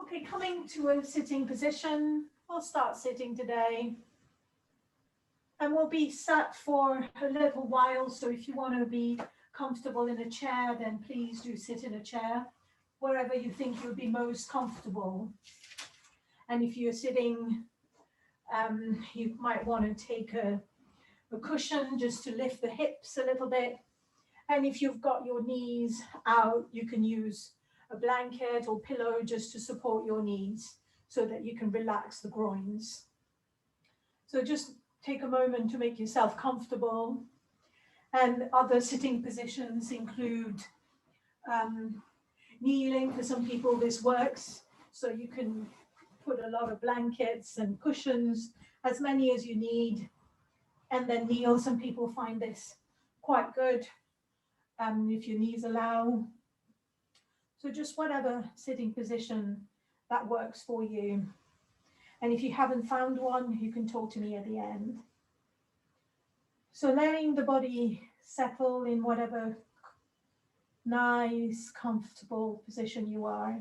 Okay, coming to a sitting position, we'll start sitting today. And we'll be sat for a little while, so if you want to be comfortable in a chair, then please do sit in a chair, wherever you think you'll be most comfortable. And if you're sitting, you might want to take a cushion just to lift the hips a little bit. And if you've got your knees out, you can use a blanket or pillow just to support your knees so that you can relax the groins. So just take a moment to make yourself comfortable. And other sitting positions include kneeling. For some people this works, so you can put a lot of blankets and cushions, as many as you need, and then kneel. Some people find this quite good, if your knees allow. So just whatever sitting position that works for you. And if you haven't found one, you can talk to me at the end. So letting the body settle in whatever nice, comfortable position you are,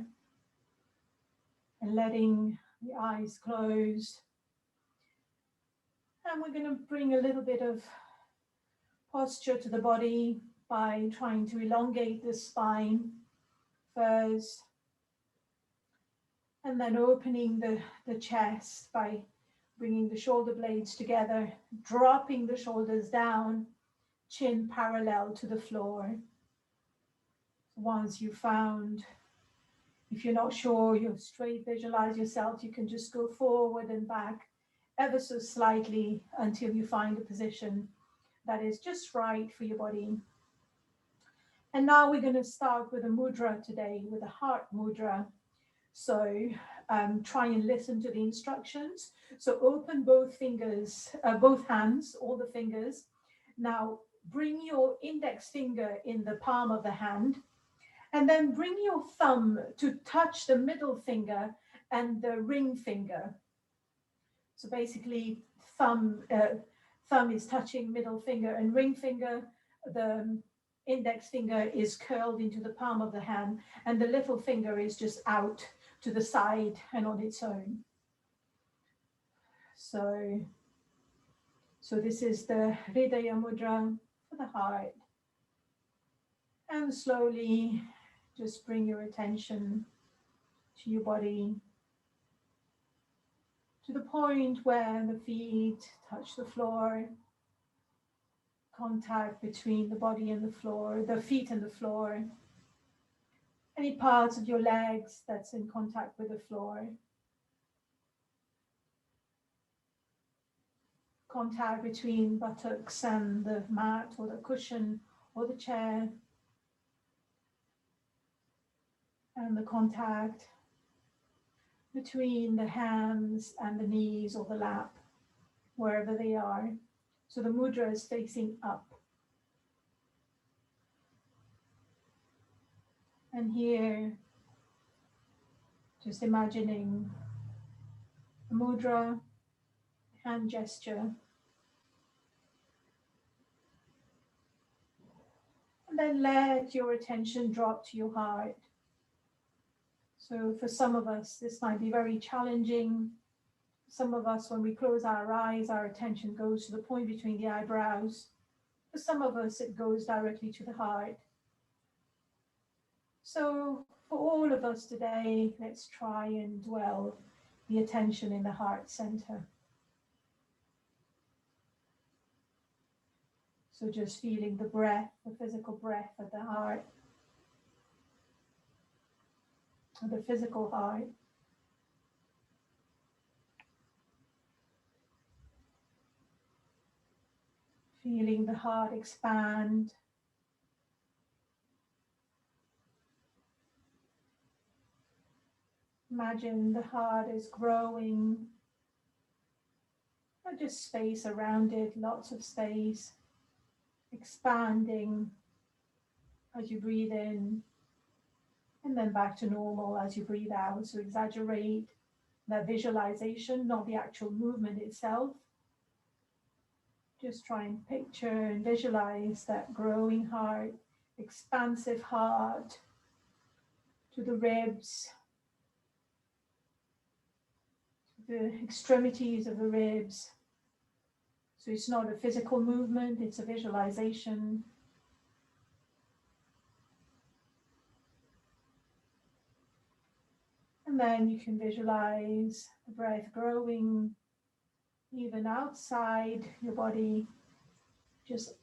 and letting the eyes close. And we're going to bring a little bit of posture to the body by trying to elongate the spine first, and then opening the chest by bringing the shoulder blades together, dropping the shoulders down, chin parallel to the floor. Once you've found, if you're not sure you're straight, visualize yourself, you can just go forward and back ever so slightly until you find a position that is just right for your body. And now we're going to start with a mudra today, with a heart mudra. So try and listen to the instructions. So open both fingers, both hands, all the fingers. Now bring your index finger in the palm of the hand, and then bring your thumb to touch the middle finger and the ring finger. So basically thumb is touching middle finger, and ring finger, the index finger is curled into the palm of the hand, and the little finger is just out to the side and on its own. So this is the Hridaya Mudra for the heart. And slowly just bring your attention to your body, to the point where the feet touch the floor, contact between the body and the floor, the feet and the floor. Any parts of your legs that's in contact with the floor. Contact between buttocks and the mat or the cushion or the chair. And the contact between the hands and the knees or the lap, wherever they are. So the mudra is facing up. And here, just imagining the mudra, hand gesture. And then let your attention drop to your heart. So for some of us, this might be very challenging. Some of us, when we close our eyes, our attention goes to the point between the eyebrows. For some of us, it goes directly to the heart. So for all of us today, let's try and dwell the attention in the heart center. So just feeling the breath, the physical breath of the heart, the physical heart. Feeling the heart expand. Imagine the heart is growing. Not just space around it, lots of space. Expanding as you breathe in, and then back to normal as you breathe out. So exaggerate that visualization, not the actual movement itself. Just try and picture and visualize that growing heart, expansive heart to the ribs, the extremities of the ribs. So it's not a physical movement, it's a visualization. And then you can visualize the breath growing even outside your body, just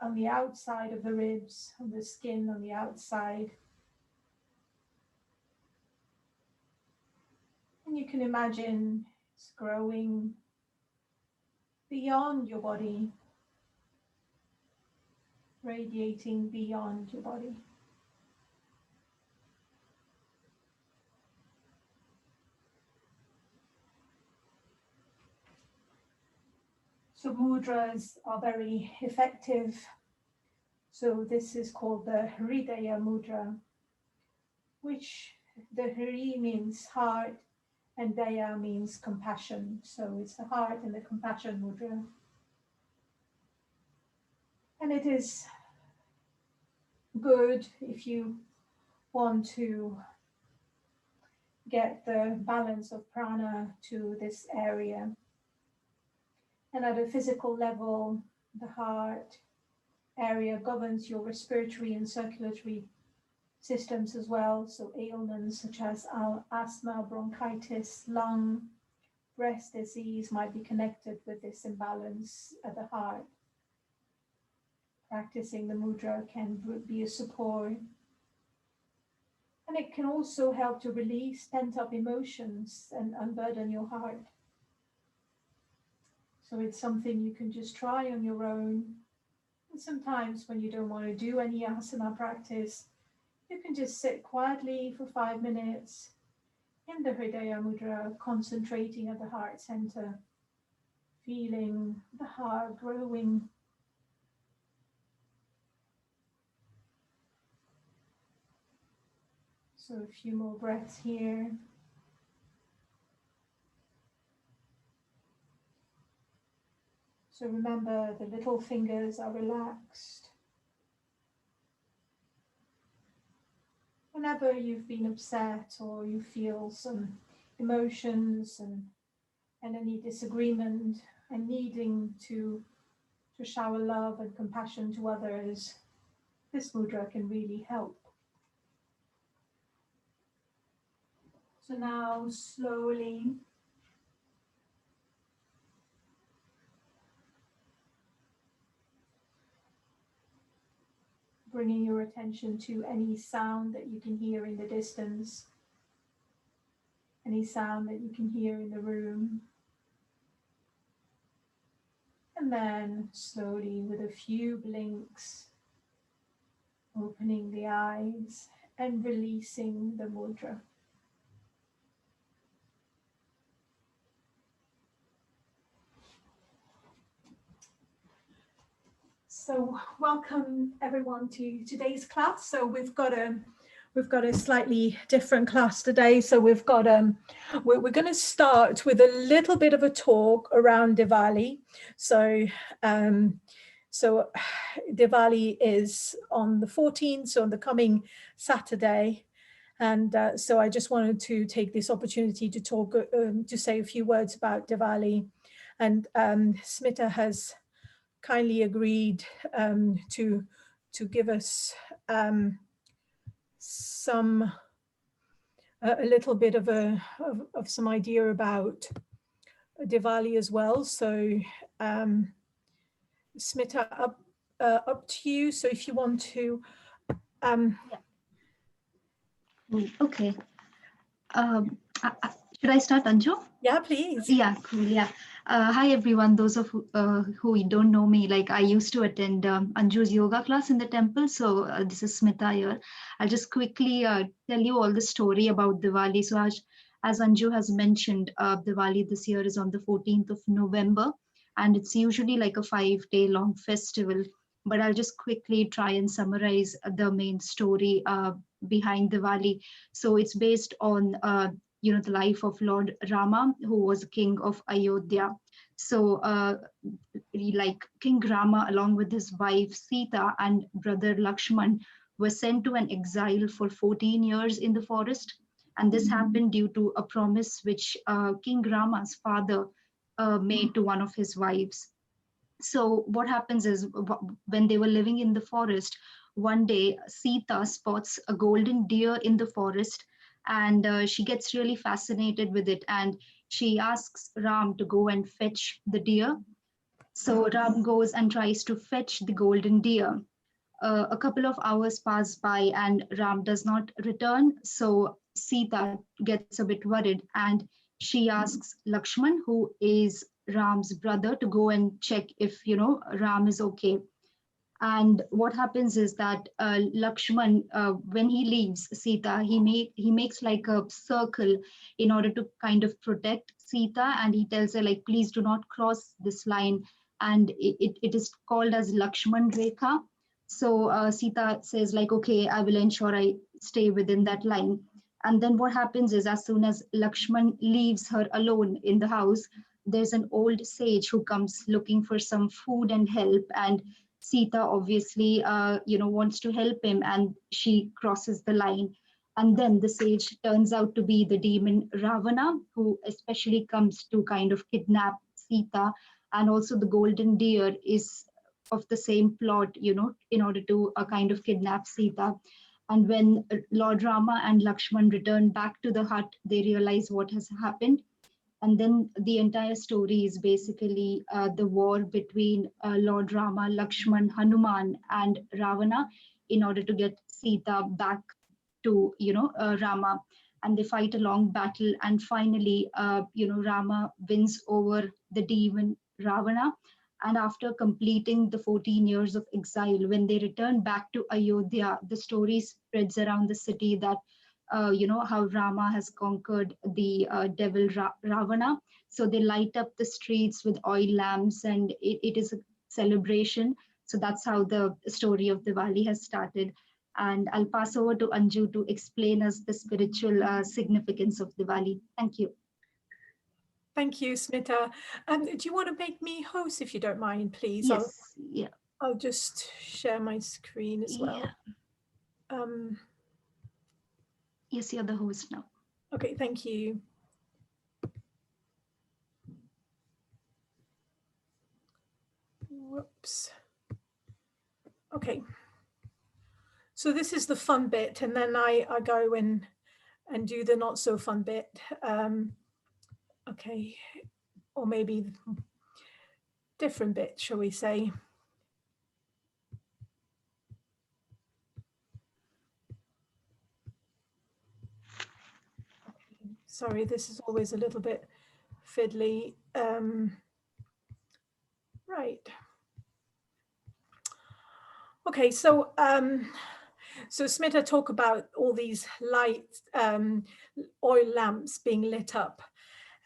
on the outside of the ribs, on the skin on the outside. And you can imagine it's growing beyond your body, radiating beyond your body. So mudras are very effective. So this is called the Hridaya mudra, which the Hri means heart and Daya means compassion. So it's the heart and the compassion mudra. And it is good if you want to get the balance of prana to this area. And at a physical level, the heart area governs your respiratory and circulatory systems as well. So ailments such as asthma, bronchitis, lung, breast disease might be connected with this imbalance at the heart. Practicing the mudra can be a support. And it can also help to release pent-up emotions and unburden your heart. So it's something you can just try on your own. And sometimes when you don't want to do any asana practice, you can just sit quietly for 5 minutes in the Hridaya mudra, concentrating at the heart center, feeling the heart growing. So a few more breaths here. So remember, the little fingers are relaxed. Whenever you've been upset or you feel some emotions and any disagreement and needing to shower love and compassion to others, this mudra can really help. So now slowly bringing your attention to any sound that you can hear in the distance, any sound that you can hear in the room. And then slowly, with a few blinks, opening the eyes and releasing the mudra. So welcome everyone to today's class. So we've got a slightly different class today. So we've got we're going to start with a little bit of a talk around Diwali. So Diwali is on the 14th, so on the coming Saturday. And so I just wanted to take this opportunity to talk, to say a few words about Diwali. And Smita has kindly agreed to give us some a little bit of some idea about Diwali as well. So Smita, up to you. So if you want to. Okay. Should I start, Anju? Yeah, please. Yeah, cool. Yeah. Hi, everyone. Those of who don't know me, like I used to attend Anju's yoga class in the temple. So this is Smita here. I'll just quickly tell you all the story about Diwali. So as Anju has mentioned, Diwali this year is on the 14th of November, and it's usually like a 5-day long festival. But I'll just quickly try and summarize the main story behind Diwali. So it's based on the life of Lord Rama, who was king of Ayodhya. So like King Rama, along with his wife Sita and brother Lakshman, were sent to an exile for 14 years in the forest. And this happened due to a promise which King Rama's father made to one of his wives. So what happens is, when they were living in the forest, one day Sita spots a golden deer in the forest, and she gets really fascinated with it, and she asks Ram to go and fetch the deer. So Ram goes and tries to fetch the golden deer. A couple of hours pass by and Ram does not return. So Sita gets a bit worried, and she asks Lakshman, who is Ram's brother, to go and check if Ram is okay. And what happens is that Lakshman, when he leaves Sita, he makes like a circle in order to kind of protect Sita, and he tells her, like, please do not cross this line, and it is called as Lakshman Rekha. So Sita says, like, okay, I will ensure I stay within that line. And then what happens is, as soon as Lakshman leaves her alone in the house, there's an old sage who comes looking for some food and help, and Sita obviously, wants to help him, and she crosses the line. And then the sage turns out to be the demon Ravana, who especially comes to kind of kidnap Sita. And also the golden deer is of the same plot, in order to kind of kidnap Sita. And when Lord Rama and Lakshman return back to the hut, they realize what has happened. And then the entire story is basically the war between Lord Rama, Lakshman, Hanuman, and Ravana in order to get Sita back to Rama. And they fight a long battle, and finally Rama wins over the demon Ravana. And after completing the 14 years of exile, when they return back to Ayodhya, the story spreads around the city that how Rama has conquered the devil Ravana. So they light up the streets with oil lamps, and it is a celebration. So that's how the story of Diwali has started. And I'll pass over to Anju to explain us the spiritual significance of Diwali. Thank you. Thank you, Smita. Do you want to make me host, if you don't mind, please? Yes. Yeah. I'll just share my screen as well. Yeah. Yes, you're the host now. Okay, thank you. Whoops. Okay. So this is the fun bit, and then I go and do the not so fun bit. Okay, or maybe different bit, shall we say? Okay. Sorry, this is always a little bit fiddly. Right. Okay, so Smita talk about all these light oil lamps being lit up.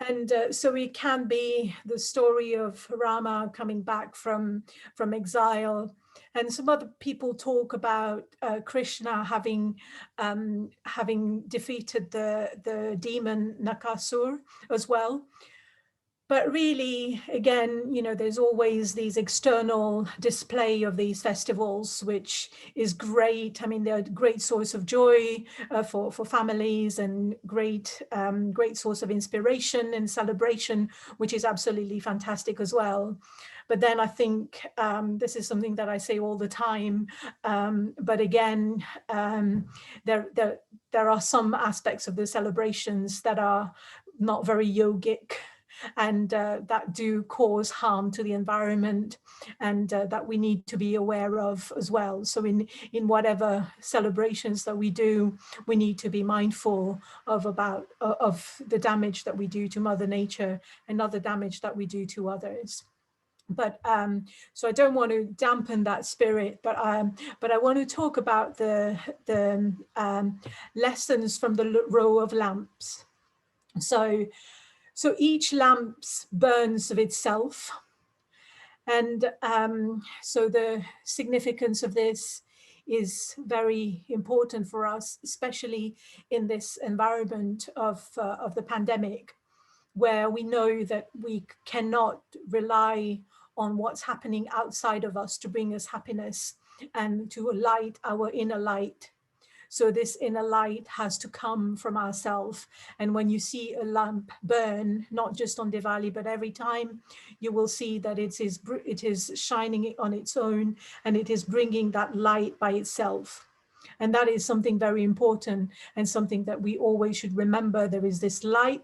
And so it can be the story of Rama coming back from exile, and some other people talk about Krishna having defeated the demon Nakasur as well. But really, again, there's always these external display of these festivals, which is great. I mean, they're a great source of joy for families, and great source of inspiration and celebration, which is absolutely fantastic as well. But then I think this is something that I say all the time. But again, there are some aspects of the celebrations that are not very yogic, and that do cause harm to the environment, and that we need to be aware of as well. So in whatever celebrations that we do, we need to be mindful of the damage that we do to Mother Nature and other damage that we do to others. But so I don't want to dampen that spirit, but I want to talk about the lessons from the row of lamps. So each lamp burns of itself. And so the significance of this is very important for us, especially in this environment of the pandemic, where we know that we cannot rely on what's happening outside of us to bring us happiness and to light our inner light. So this inner light has to come from ourselves. And when you see a lamp burn, not just on Diwali, but every time, you will see that it is shining on its own, and it is bringing that light by itself. And that is something very important, and something that we always should remember. There is this light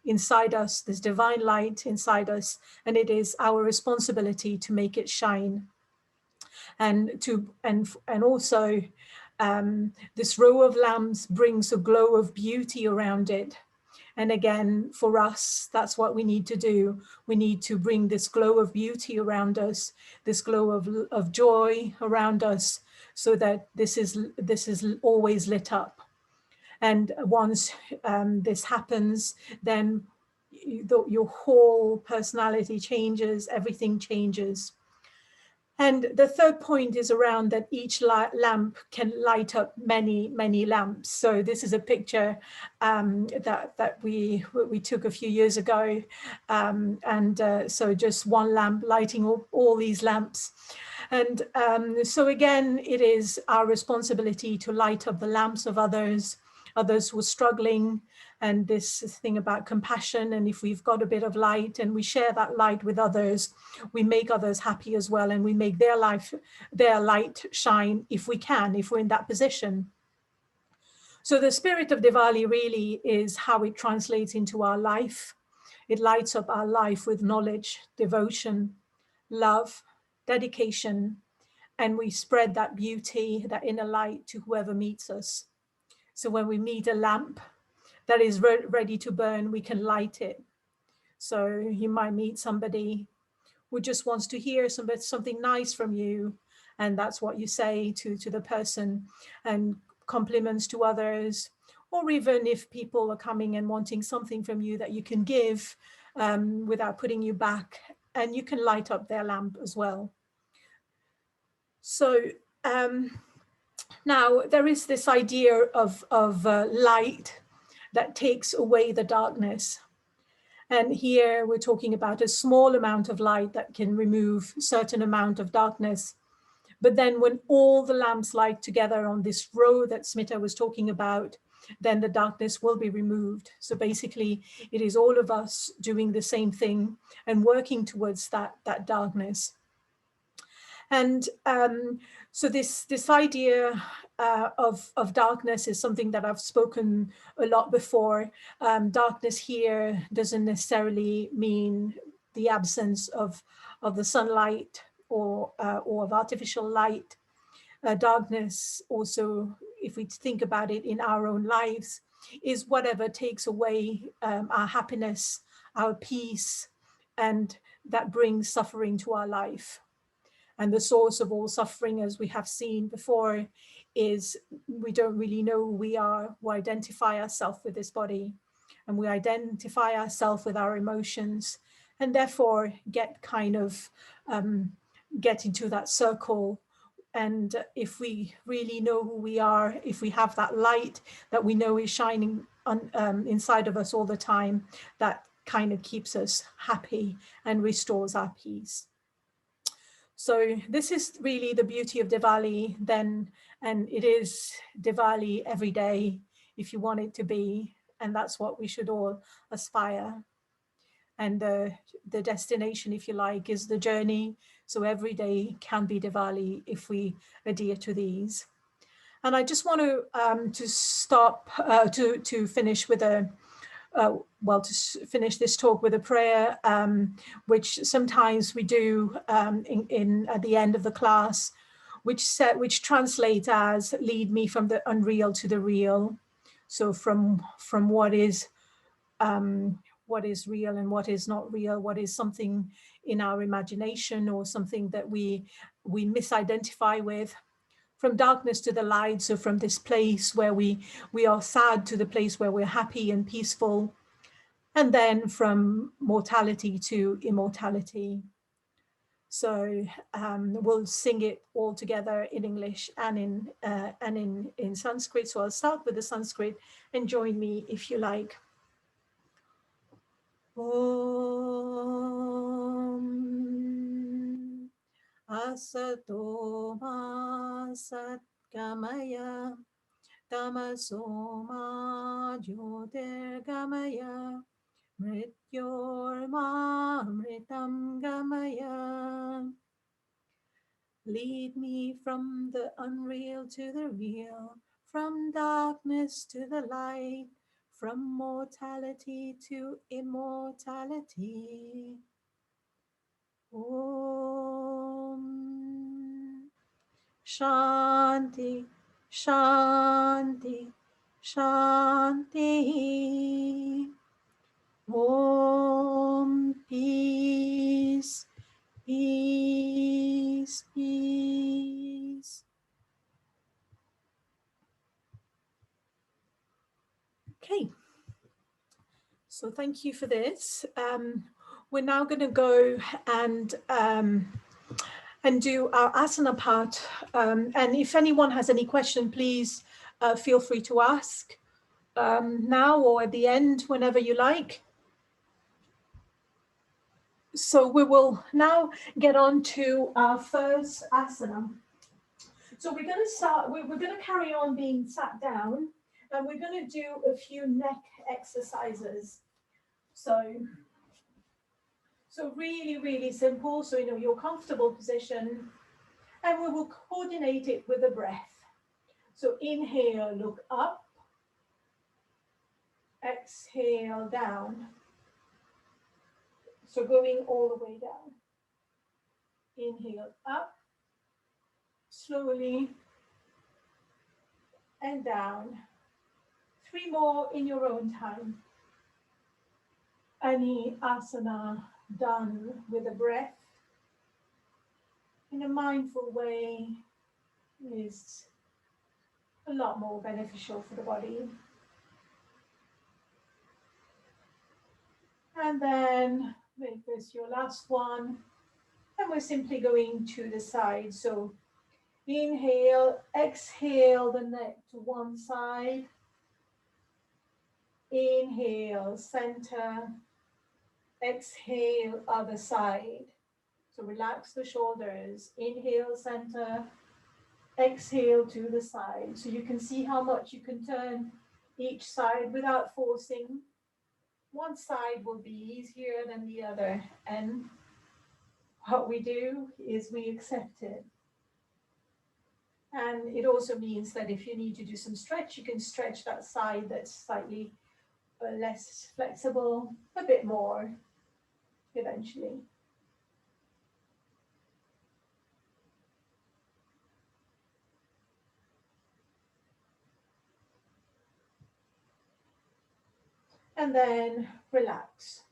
inside us, this divine light inside us, and it is our responsibility to make it shine. And also, this row of lamps brings a glow of beauty around it. And again, for us, that's what we need to do. We need to bring this glow of beauty around us, this glow of joy around us, so that this is always lit up. And once this happens, then your whole personality changes, everything changes. And the third point is around that each lamp can light up many, many lamps. So this is a picture that we took a few years ago. So just one lamp lighting all these lamps. And so again, it is our responsibility to light up the lamps of others who are struggling, and this thing about compassion. And if we've got a bit of light and we share that light with others, we make others happy as well, and we make their light shine if we can, if we're in that position. So the spirit of Diwali really is how it translates into our life. It lights up our life with knowledge, devotion, love, dedication, and we spread that beauty, that inner light, to whoever meets us. So when we meet a lamp that is ready to burn, we can light it. So you might meet somebody who just wants to hear something nice from you, and that's what you say to the person, and compliments to others, or even if people are coming and wanting something from you that you can give without putting you back, and you can light up their lamp as well. So now there is this idea of light that takes away the darkness. And here we're talking about a small amount of light that can remove a certain amount of darkness. But then when all the lamps light together on this row that Smita was talking about, then the darkness will be removed. So basically, it is all of us doing the same thing and working towards that darkness. And so this idea of darkness is something that I've spoken a lot before. Darkness here doesn't necessarily mean the absence of the sunlight or of artificial light. Darkness also, if we think about it in our own lives, is whatever takes away our happiness, our peace, and that brings suffering to our life. And the source of all suffering, as we have seen before, is we don't really know who we are. We identify ourselves with this body, and we identify ourselves with our emotions, and therefore get into that circle. And if we really know who we are, if we have that light that we know is shining inside of us all the time, that kind of keeps us happy and restores our peace. So this is really the beauty of Diwali then, and it is Diwali every day if you want it to be, and that's what we should all aspire. And the destination, if you like, is the journey. So every day can be Diwali if we adhere to these. And I just want to stop to finish with to finish this talk with a prayer, which sometimes we do at the end of the class, which translates as "Lead me from the unreal to the real." So from what is real and what is not real, what is something in our imagination or something that we misidentify with, from darkness to the light. So from this place where we are sad to the place where we're happy and peaceful, and then from mortality to immortality. So we'll sing it all together in English and in Sanskrit. So I'll start with the Sanskrit, and join me if you like. Om Asato Ma Sat Gamaya Tamasoma Jyotirgamaya Mrityormamritam Gamaya. Lead me from the unreal to the real, from darkness to the light, from mortality to immortality. Om Shanti, Shanti, Shanti. Om Peace, Peace, peace. Okay, so thank you for this. We're now going to go and do our asana part. And if anyone has any question, please feel free to ask now or at the end, whenever you like. So we will now get on to our first asana. So we're going to start, we're going to carry on being sat down, and we're going to do a few neck exercises. So really, really simple. So, your comfortable position, and we will coordinate it with the breath. So inhale, look up, exhale, down. So going all the way down. Inhale, up, slowly, and down. 3 more in your own time. Any asana done with a breath in a mindful way is a lot more beneficial for the body. And then make this your last one. And we're simply going to the side. So inhale, exhale the neck to one side. Inhale, center. Exhale, other side. So relax the shoulders. Inhale, center. Exhale to the side. So you can see how much you can turn each side without forcing. One side will be easier than the other. And what we do is we accept it. And it also means that if you need to do some stretch, you can stretch that side that's slightly less flexible a bit more eventually. And then relax.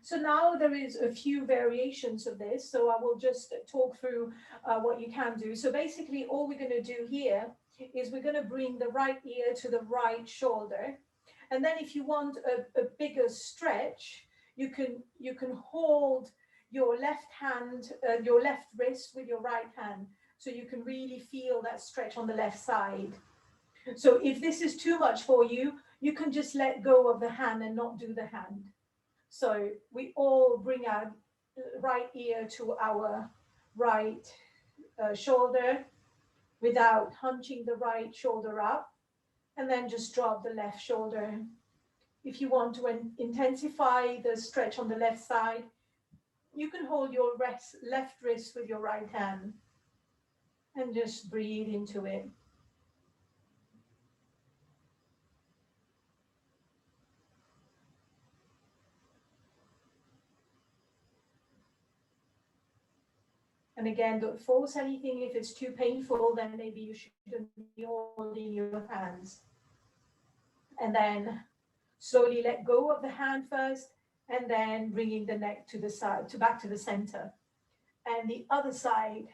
So now there is a few variations of this. So I will just talk through what you can do. So basically all we're going to do here is we're going to bring the right ear to the right shoulder. And then if you want a bigger stretch, you can hold your left hand, your left wrist with your right hand. So you can really feel that stretch on the left side. So if this is too much for you, you can just let go of the hand and not do the hand. So we all bring our right ear to our right shoulder without hunching the right shoulder up, and then just drop the left shoulder. If you want to intensify the stretch on the left side, you can hold your left wrist with your right hand and just breathe into it. And again, don't force anything. If it's too painful, then maybe you shouldn't be holding your hands. And then slowly let go of the hand first, and then bringing the neck to the side, back to the center. And the other side,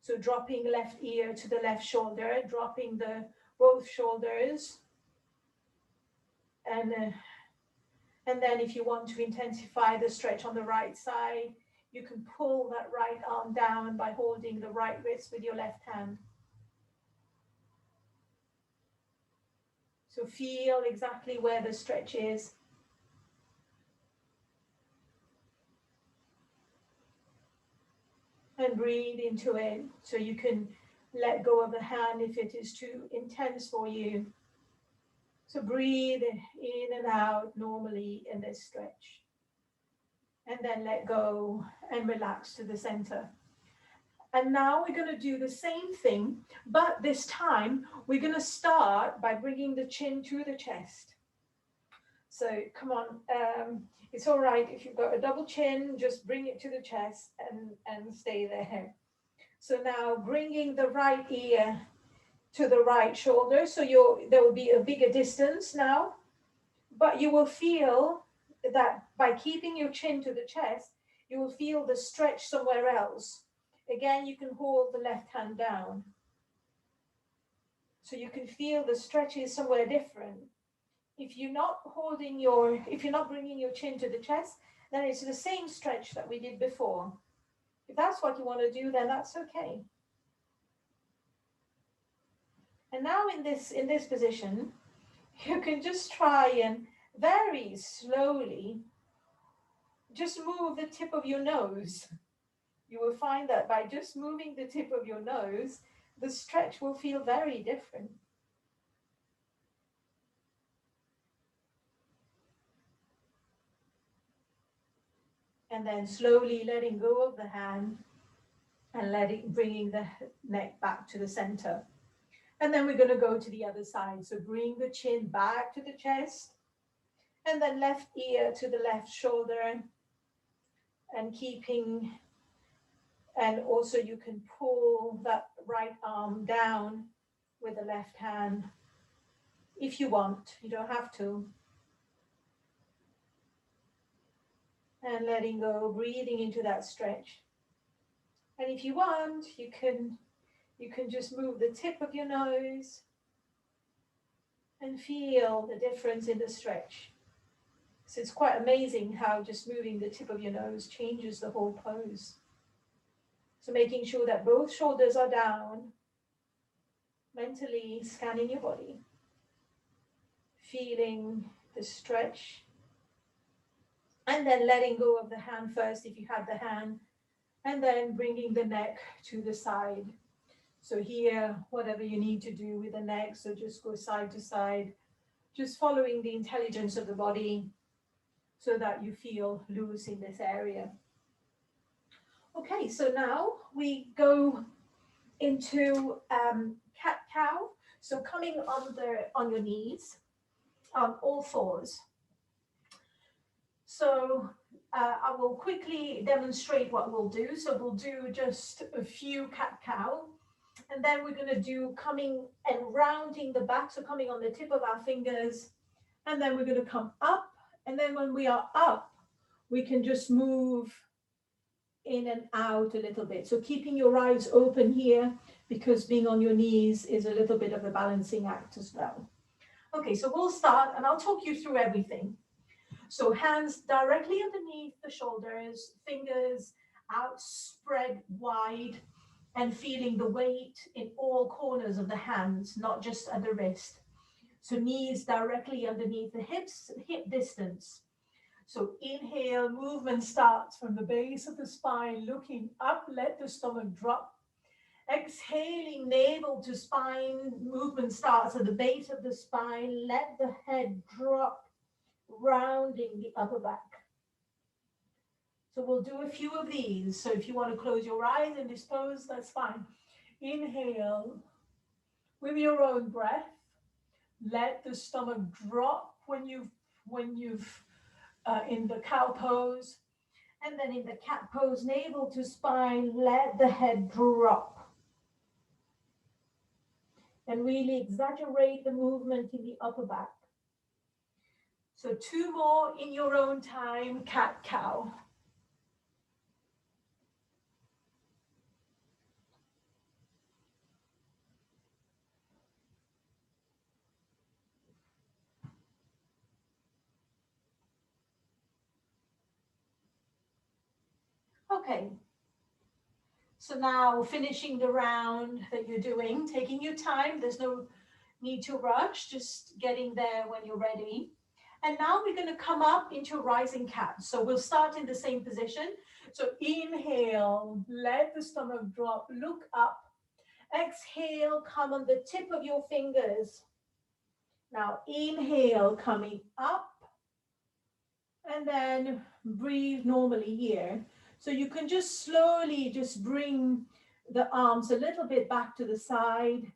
so dropping left ear to the left shoulder, dropping both shoulders. And then if you want to intensify the stretch on the right side, you can pull that right arm down by holding the right wrist with your left hand. So feel exactly where the stretch is. And breathe into it. So you can Let go of the hand if it is too intense for you. So breathe in and out normally in this stretch. And then let go and relax to the center. And now we're going to do the same thing, but this time we're going to start by bringing the chin to the chest. So come on, it's all right if you've got a double chin, just bring it to the chest and stay there. So now bringing the right ear to the right shoulder, so there will be a bigger distance now, but you will feel that by keeping your chin to the chest, you will feel the stretch somewhere else. Again, you can hold the left hand down. So you can feel the stretches somewhere different. If you're not bringing your chin to the chest, then it's the same stretch that we did before. If that's what you want to do, then that's okay. And now in this position, you can just try and very slowly just move the tip of your nose. You will find that by just moving the tip of your nose, the stretch will feel very different. And then slowly letting go of the hand and bringing the neck back to the center. And then we're going to go to the other side. So bring the chin back to the chest, and then left ear to the left shoulder, and also you can pull that right arm down with the left hand if you want. You don't have to. And letting go, breathing into that stretch. And if you want, you can just move the tip of your nose and feel the difference in the stretch. So it's quite amazing how just moving the tip of your nose changes the whole pose. So making sure that both shoulders are down, mentally scanning your body, feeling the stretch, and then letting go of the hand first if you have the hand, and then bringing the neck to the side. So here, whatever you need to do with the neck, so just go side to side, just following the intelligence of the body so that you feel loose in this area. Okay, so now we go into cat-cow. So coming on your knees, on all fours. So I will quickly demonstrate what we'll do. So we'll do just a few cat-cow. And then we're going to do coming and rounding the back, so coming on the tip of our fingers. And then we're going to come up. And then when we are up, we can just move in and out a little bit. So keeping your eyes open here, because being on your knees is a little bit of a balancing act as well. Okay, so we'll start and I'll talk you through everything. So hands directly underneath the shoulders, fingers outspread wide, and feeling the weight in all corners of the hands, not just at the wrist. So knees directly underneath the hips, hip distance. So inhale, movement starts from the base of the spine, looking up, let the stomach drop. Exhaling, navel to spine, movement starts at the base of the spine, let the head drop, rounding the upper back. So we'll do a few of these. So if you want to close your eyes in this pose, that's fine. Inhale with your own breath. Let the stomach drop when you've in the cow pose. And then in the cat pose, navel to spine, let the head drop. And really exaggerate the movement in the upper back. So 2 more in your own time, cat-cow. Okay. So now finishing the round that you're doing, taking your time, there's no need to rush, just getting there when you're ready. And now we're going to come up into a rising cat. So we'll start in the same position. So inhale, let the stomach drop, look up. Exhale, come on the tip of your fingers. Now inhale, coming up, and then breathe normally here. So you can just slowly just bring the arms a little bit back to the side,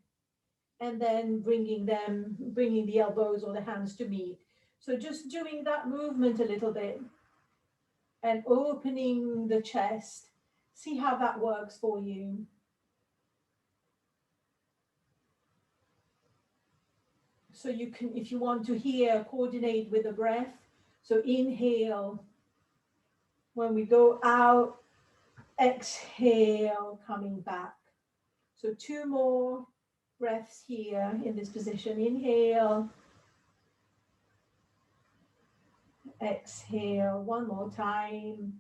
and then bringing the elbows or the hands to meet. So just doing that movement a little bit and opening the chest. See how that works for you. So you can, if you want to here, coordinate with the breath. So inhale. When we go out, exhale, coming back. So 2 more breaths here in this position. Inhale. Exhale, 1 more time.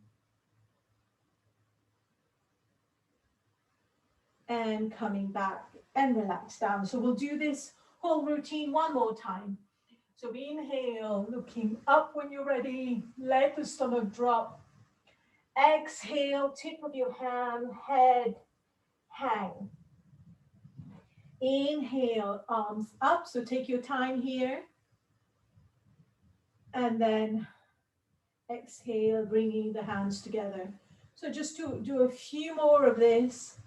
And coming back and relax down. So we'll do this whole routine 1 more time. So inhale, looking up when you're ready. Let the stomach drop. Exhale, tip of your hand, head, hang. Inhale, arms up. So take your time here. And then exhale, bringing the hands together. So just to do a few more of this,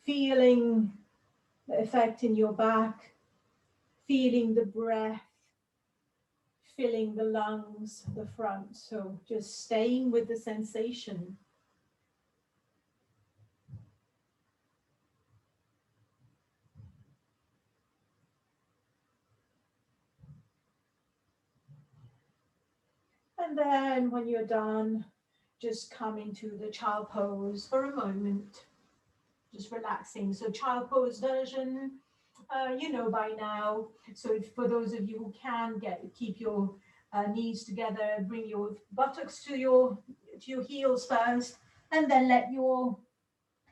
feeling the effect in your back, feeling the breath, filling the lungs, the front. So just staying with the sensation. And then when you're done, just come into the child pose for a moment, just relaxing. So child pose version, you know by now. So for those of you who can keep your knees together, bring your buttocks to your heels first, and then let your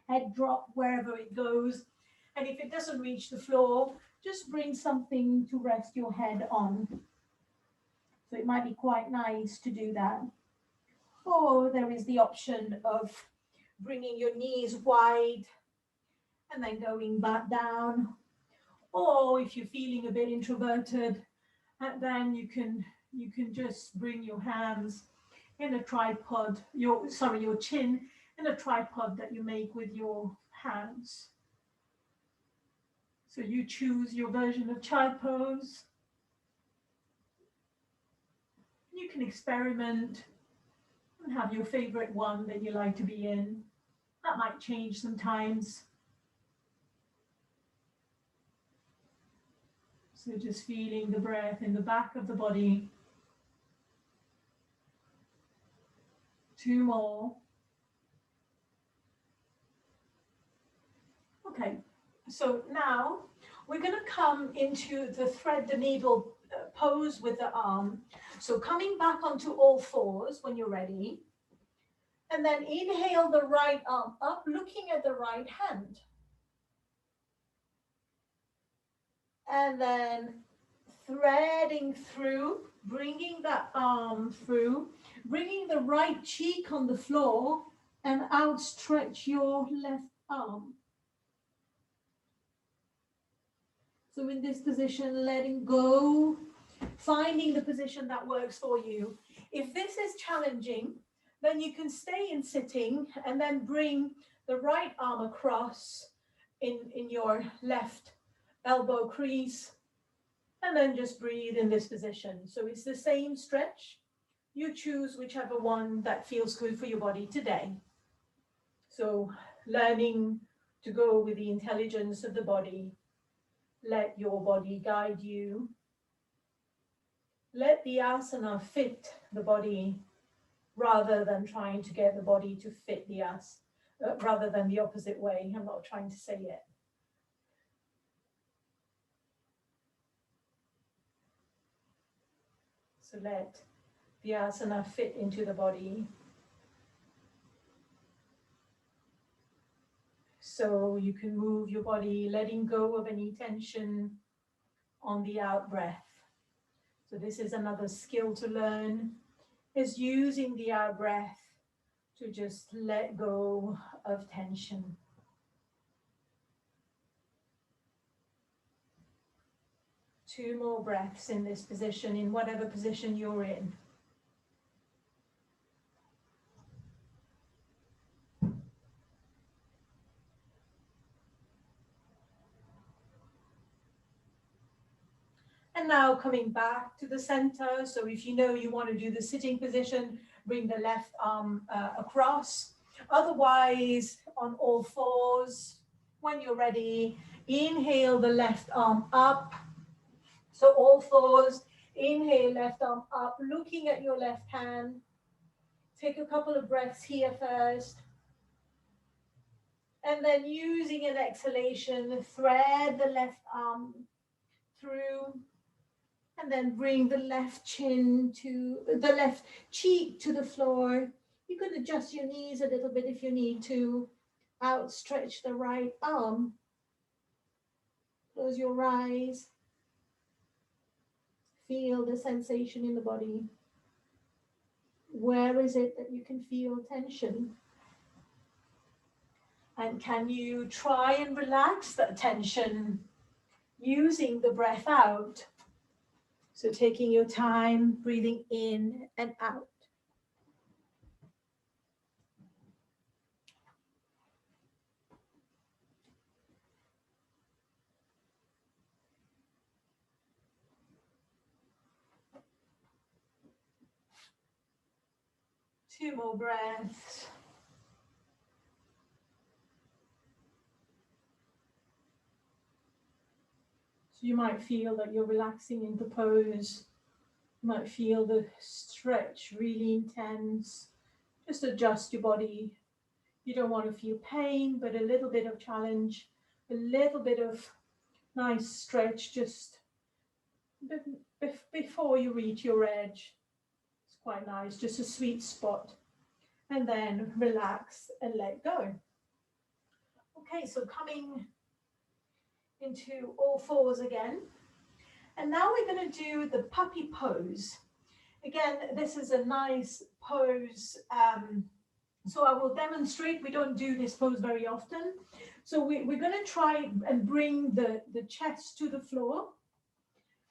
head drop wherever it goes. And if it doesn't reach the floor, just bring something to rest your head on. So it might be quite nice to do that. Or there is the option of bringing your knees wide and then going back down. Or if you're feeling a bit introverted, then you can just bring your hands in a tripod, your chin in a tripod that you make with your hands. So you choose your version of child pose. You can experiment and have your favorite one that you like to be in. That might change sometimes. So just feeling the breath in the back of the body. 2 more. Okay, so now we're going to come into the thread the needle pose with the arm. So coming back onto all fours when you're ready. And then inhale the right arm up, looking at the right hand. And then threading through, bringing that arm through, bringing the right cheek on the floor and outstretch your left arm. So in this position, letting go, finding the position that works for you. If this is challenging, then you can stay in sitting and then bring the right arm across in your left elbow crease, and then just breathe in this position. So it's the same stretch. You choose whichever one that feels good for your body today. So learning to go with the intelligence of the body. Let your body guide you. Let the asana fit the body rather than trying to get the body to fit the asana, rather than the opposite way. I'm not trying to say it. So let the asana fit into the body. So you can move your body, letting go of any tension on the out breath. So this is another skill to learn, is using the out breath to just let go of tension. 2 more breaths in this position, in whatever position you're in. And now coming back to the center. So if you know you want to do the sitting position, bring the left arm across. Otherwise, on all fours, when you're ready, inhale the left arm up. So all fours, inhale left arm up, looking at your left hand. Take a couple of breaths here first. And then using an exhalation, thread the left arm through. And then bring the left chin to the left cheek to the floor. You could adjust your knees a little bit if you need to. Outstretch the right arm. Close your eyes. Feel the sensation in the body. Where is it that you can feel tension? And can you try and relax that tension using the breath out? So taking your time, breathing in and out. Two more breaths. So you might feel that you're relaxing into pose. You might feel the stretch really intense. Just adjust your body. You don't want to feel pain, but a little bit of challenge, a little bit of nice stretch just before you reach your edge. It's quite nice, just a sweet spot. And then relax and let go. Okay, so coming into all fours again. And now we're going to do the puppy pose. Again, this is a nice pose. So I will demonstrate. We don't do this pose very often. So we're going to try and bring the chest to the floor.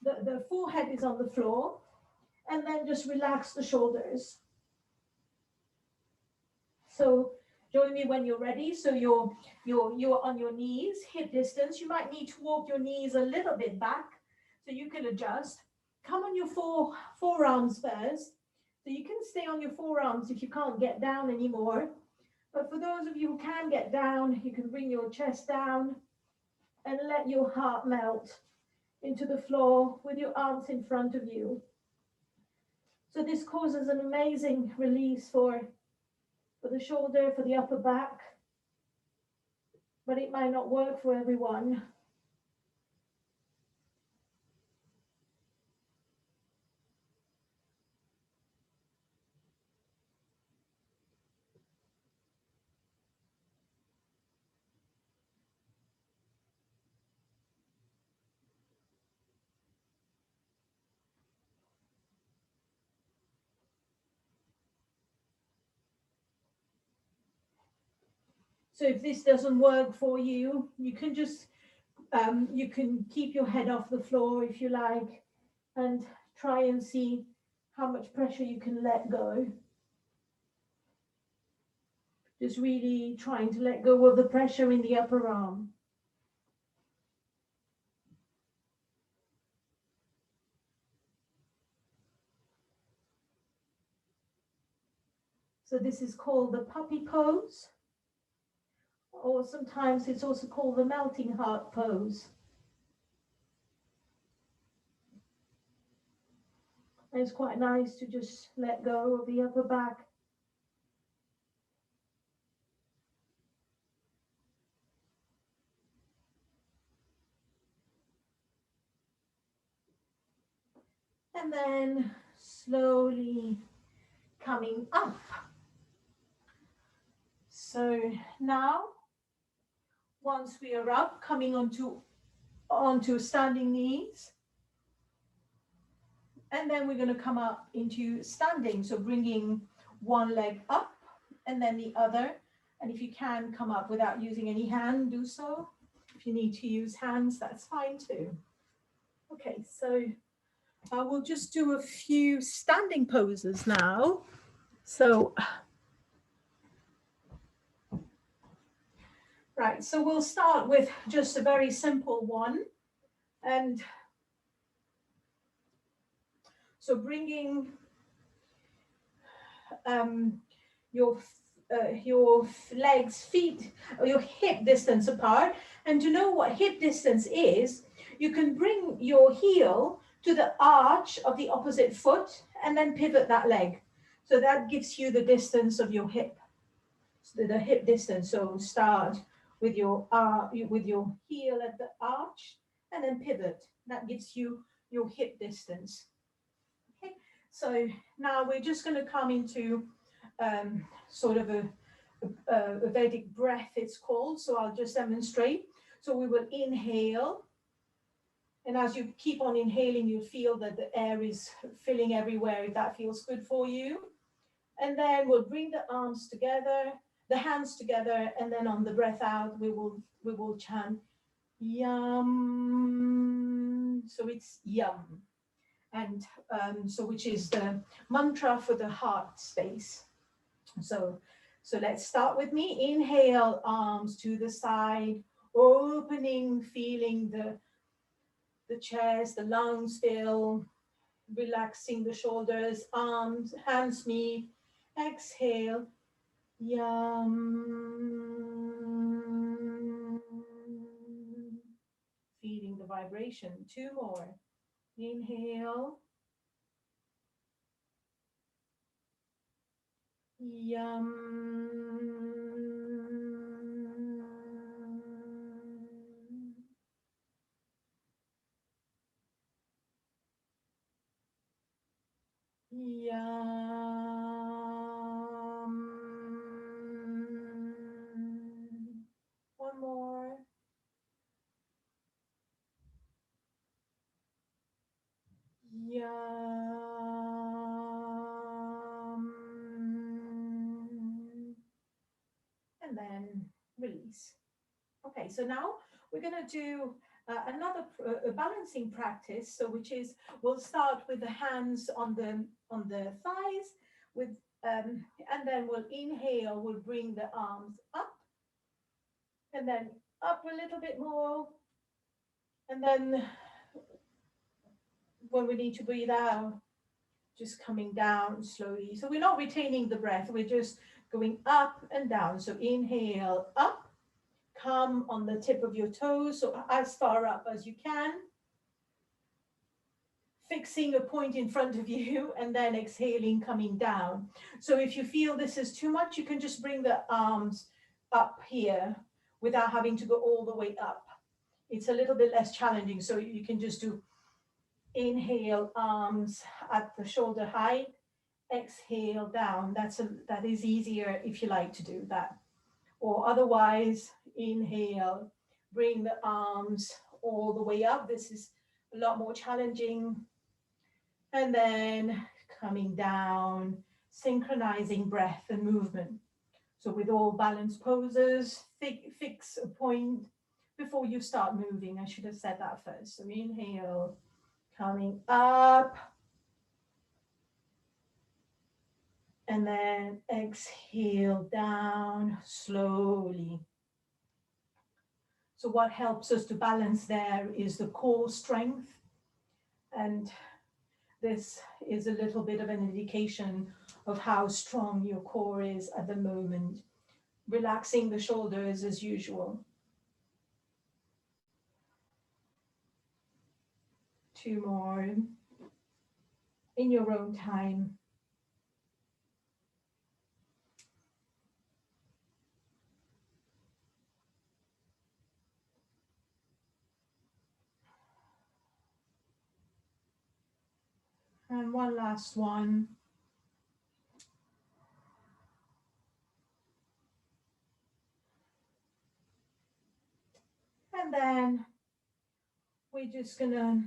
The forehead is on the floor. And then just relax the shoulders. So join me when you're ready. So you're on your knees, hip distance. You might need to walk your knees a little bit back so you can adjust. Come on your forearms first. So you can stay on your forearms if you can't get down anymore. But for those of you who can get down, you can bring your chest down and let your heart melt into the floor with your arms in front of you. So this causes an amazing release for the shoulder, for the upper back, but it might not work for everyone. So if this doesn't work for you, you can just, you can keep your head off the floor if you like, and try and see how much pressure you can let go. Just really trying to let go of the pressure in the upper arm. So this is called the puppy pose. Or sometimes it's also called the melting heart pose. And it's quite nice to just let go of the upper back. And then slowly coming up. So now, once we are up, coming onto standing knees. And then we're going to come up into standing. So bringing one leg up and then the other. And if you can come up without using any hand, do so. If you need to use hands, that's fine too. Okay, so I will just do a few standing poses now. So, right, so we'll start with just a very simple one. And so bringing your legs, feet, or your hip distance apart. And to know what hip distance is, you can bring your heel to the arch of the opposite foot and then pivot that leg. So that gives you the distance of your hip, so the hip distance. So start with your heel at the arch and then pivot. That gives you your hip distance. Okay, so now we're just going to come into sort of a Vedic breath, it's called. So I'll just demonstrate. So we will inhale. And as you keep on inhaling, you feel that the air is filling everywhere, if that feels good for you. And then we'll bring the arms together, the hands together, and then on the breath out, we will chant yum. So it's yum. And so which is the mantra for the heart space. So let's start with me. Inhale, arms to the side, opening, feeling the chest, the lungs fill, relaxing the shoulders, arms, hands meet. Exhale, yum. Feeling the vibration. 2 more. Inhale. Yum. Yum. One more. Yum. And then release. Okay, so now we're going to do another balancing practice. So which is, we'll start with the hands on the thighs, with and then we'll inhale, we'll bring the arms up, and then up a little bit more, and then when we need to breathe out, just coming down slowly. So we're not retaining the breath, we're just going up and down. So inhale, up, come on the tip of your toes, so as far up as you can, fixing a point in front of you, and then exhaling, coming down. So if you feel this is too much, you can just bring the arms up here without having to go all the way up. It's a little bit less challenging, so you can just do inhale, arms at the shoulder height, exhale down. That is easier if you like to do that. Or otherwise, inhale, bring the arms all the way up. This is a lot more challenging. And then coming down, synchronizing breath and movement. So with all balanced poses, fix a point before you start moving. I should have said that first. So inhale, coming up, and then exhale down slowly. So what helps us to balance there is the core strength, and this is a little bit of an indication of how strong your core is at the moment. Relaxing the shoulders as usual. 2 more in your own time. And one last one. And then we're just gonna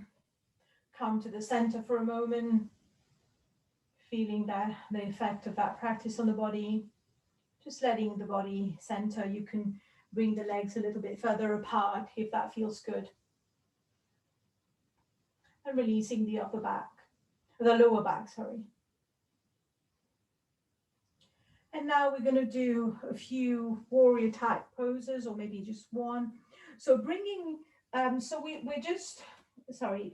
come to the center for a moment, feeling the effect of that practice on the body. Just letting the body center. You can bring the legs a little bit further apart if that feels good. and releasing the upper back, the lower back, sorry. And now we're going to do a few warrior type poses, or maybe just one. So bringing, we're just, sorry,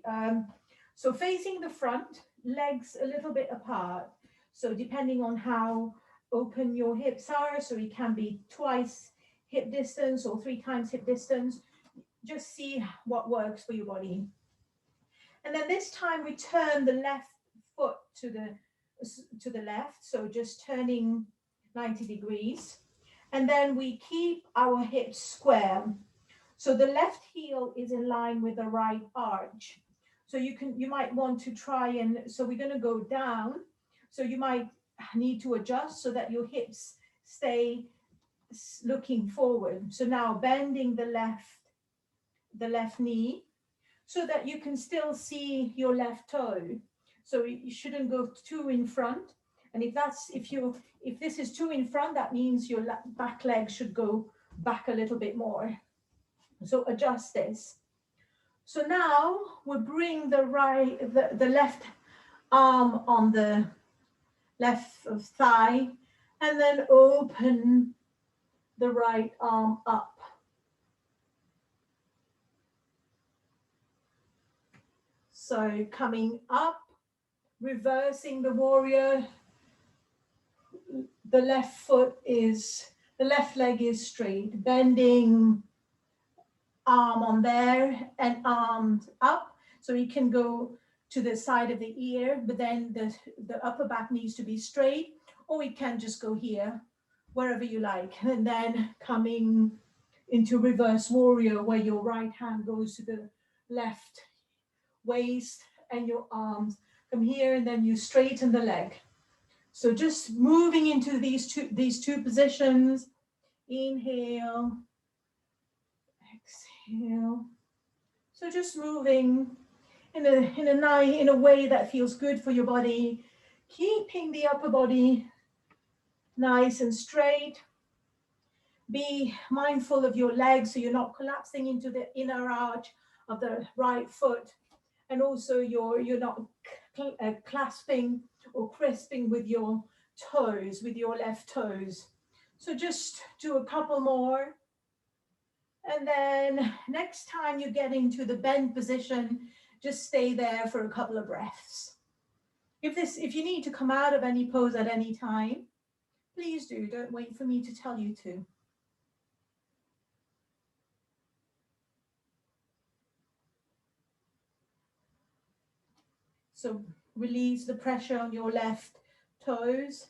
so facing the front, legs a little bit apart. So depending on how open your hips are, so it can be twice hip distance or 3 times hip distance. Just see what works for your body. And then this time we turn the left foot to the left, so just turning 90 degrees. And then we keep our hips square. So the left heel is in line with the right arch. So you might want to try and, so we're going to go down. So you might need to adjust so that your hips stay looking forward. So now bending the left knee so that you can still see your left toe. So you shouldn't go too in front. And if this is too in front, that means your back leg should go back a little bit more. So adjust this. So now we bring the left arm on the left thigh, and then open the right arm up. So coming up, reversing the warrior, the left leg is straight, bending arm on there and arms up. So you can go to the side of the ear, but then the upper back needs to be straight, or we can just go here, wherever you like. And then coming into reverse warrior, where your right hand goes to the left waist and your arms come here, and then you straighten the leg. So just moving into these two positions. Inhale, exhale. So just moving in a way that feels good for your body, keeping the upper body nice and straight. Be mindful of your legs so you're not collapsing into the inner arch of the right foot, and also you're not clasping or crisping with your toes, with your left toes. So just do a couple more. And then next time you get into the bend position, just stay there for a couple of breaths. If you need to come out of any pose at any time, please do. Don't wait for me to tell you to. So release the pressure on your left toes.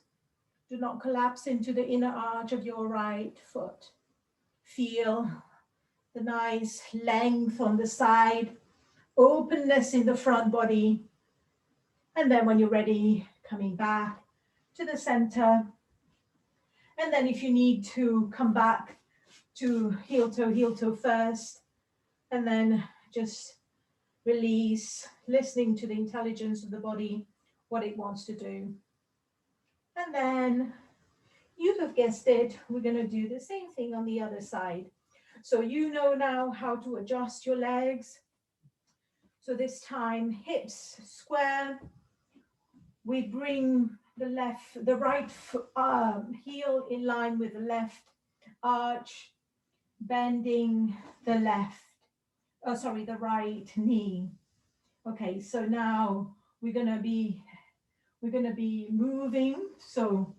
Do not collapse into the inner arch of your right foot. Feel the nice length on the side, openness in the front body. And then when you're ready, coming back to the center. And then if you need to come back to heel toe first, and then just release, listening to the intelligence of the body, what it wants to do. And then you have guessed it, we're going to do the same thing on the other side. So you know now how to adjust your legs. So this time, hips square. We bring the right heel in line with the left arch, bending the right knee. Okay, so now we're gonna be moving. So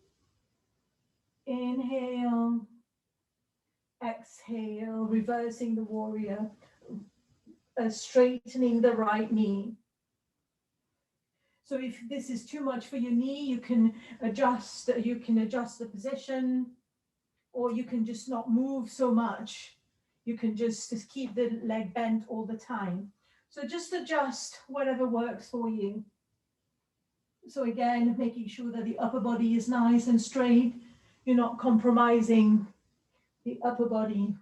inhale, exhale, reversing the warrior, straightening the right knee. So if this is too much for your knee, you can adjust the position, or you can just not move so much. You can just keep the leg bent all the time. So just adjust whatever works for you. So again, making sure that the upper body is nice and straight. You're not compromising the upper body.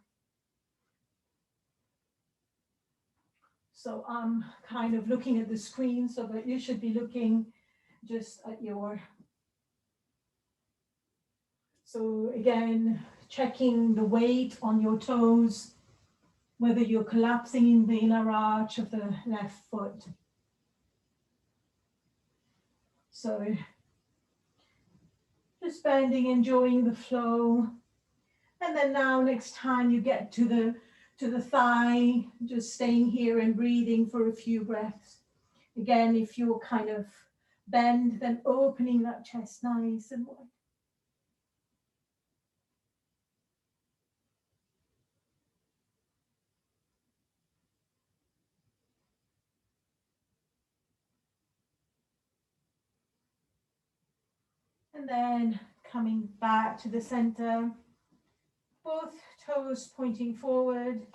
So I'm kind of looking at the screen, so that you should be looking just at your. So again, checking the weight on your toes, whether you're collapsing in the inner arch of the left foot. So just bending, enjoying the flow. And then now next time you get to the thigh, just staying here and breathing for a few breaths. Again, if you're kind of bend, then opening that chest nice and wide. And then coming back to the center, both toes pointing forward,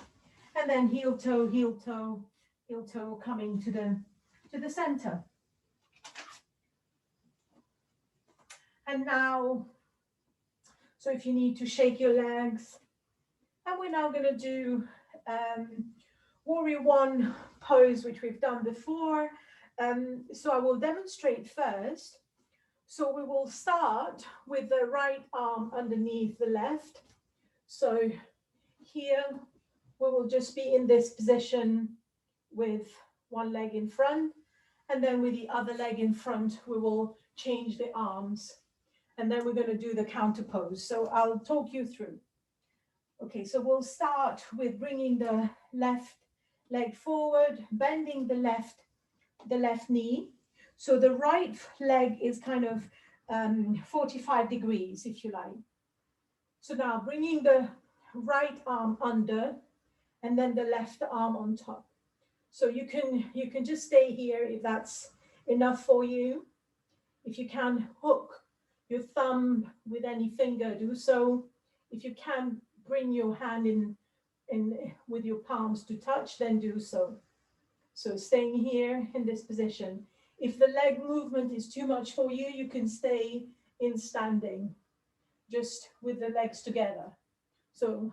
and then heel toe, heel toe, heel toe coming to the center. And now, so if you need to shake your legs, and we're now going to do Warrior One pose, which we've done before. So I will demonstrate first. So we will start with the right arm underneath the left. So here we will just be in this position with one leg in front, and then with the other leg in front, we will change the arms. And then we're going to do the counter pose. So I'll talk you through. Okay, so we'll start with bringing the left leg forward, bending the left knee. So the right leg is kind of 45 degrees, if you like. So now bringing the right arm under and then the left arm on top. So you can just stay here if that's enough for you. If you can hook your thumb with any finger, do so. If you can bring your hand in with your palms to touch, then do so. So staying here in this position. If the leg movement is too much for you, you can stay in standing, just with the legs together. So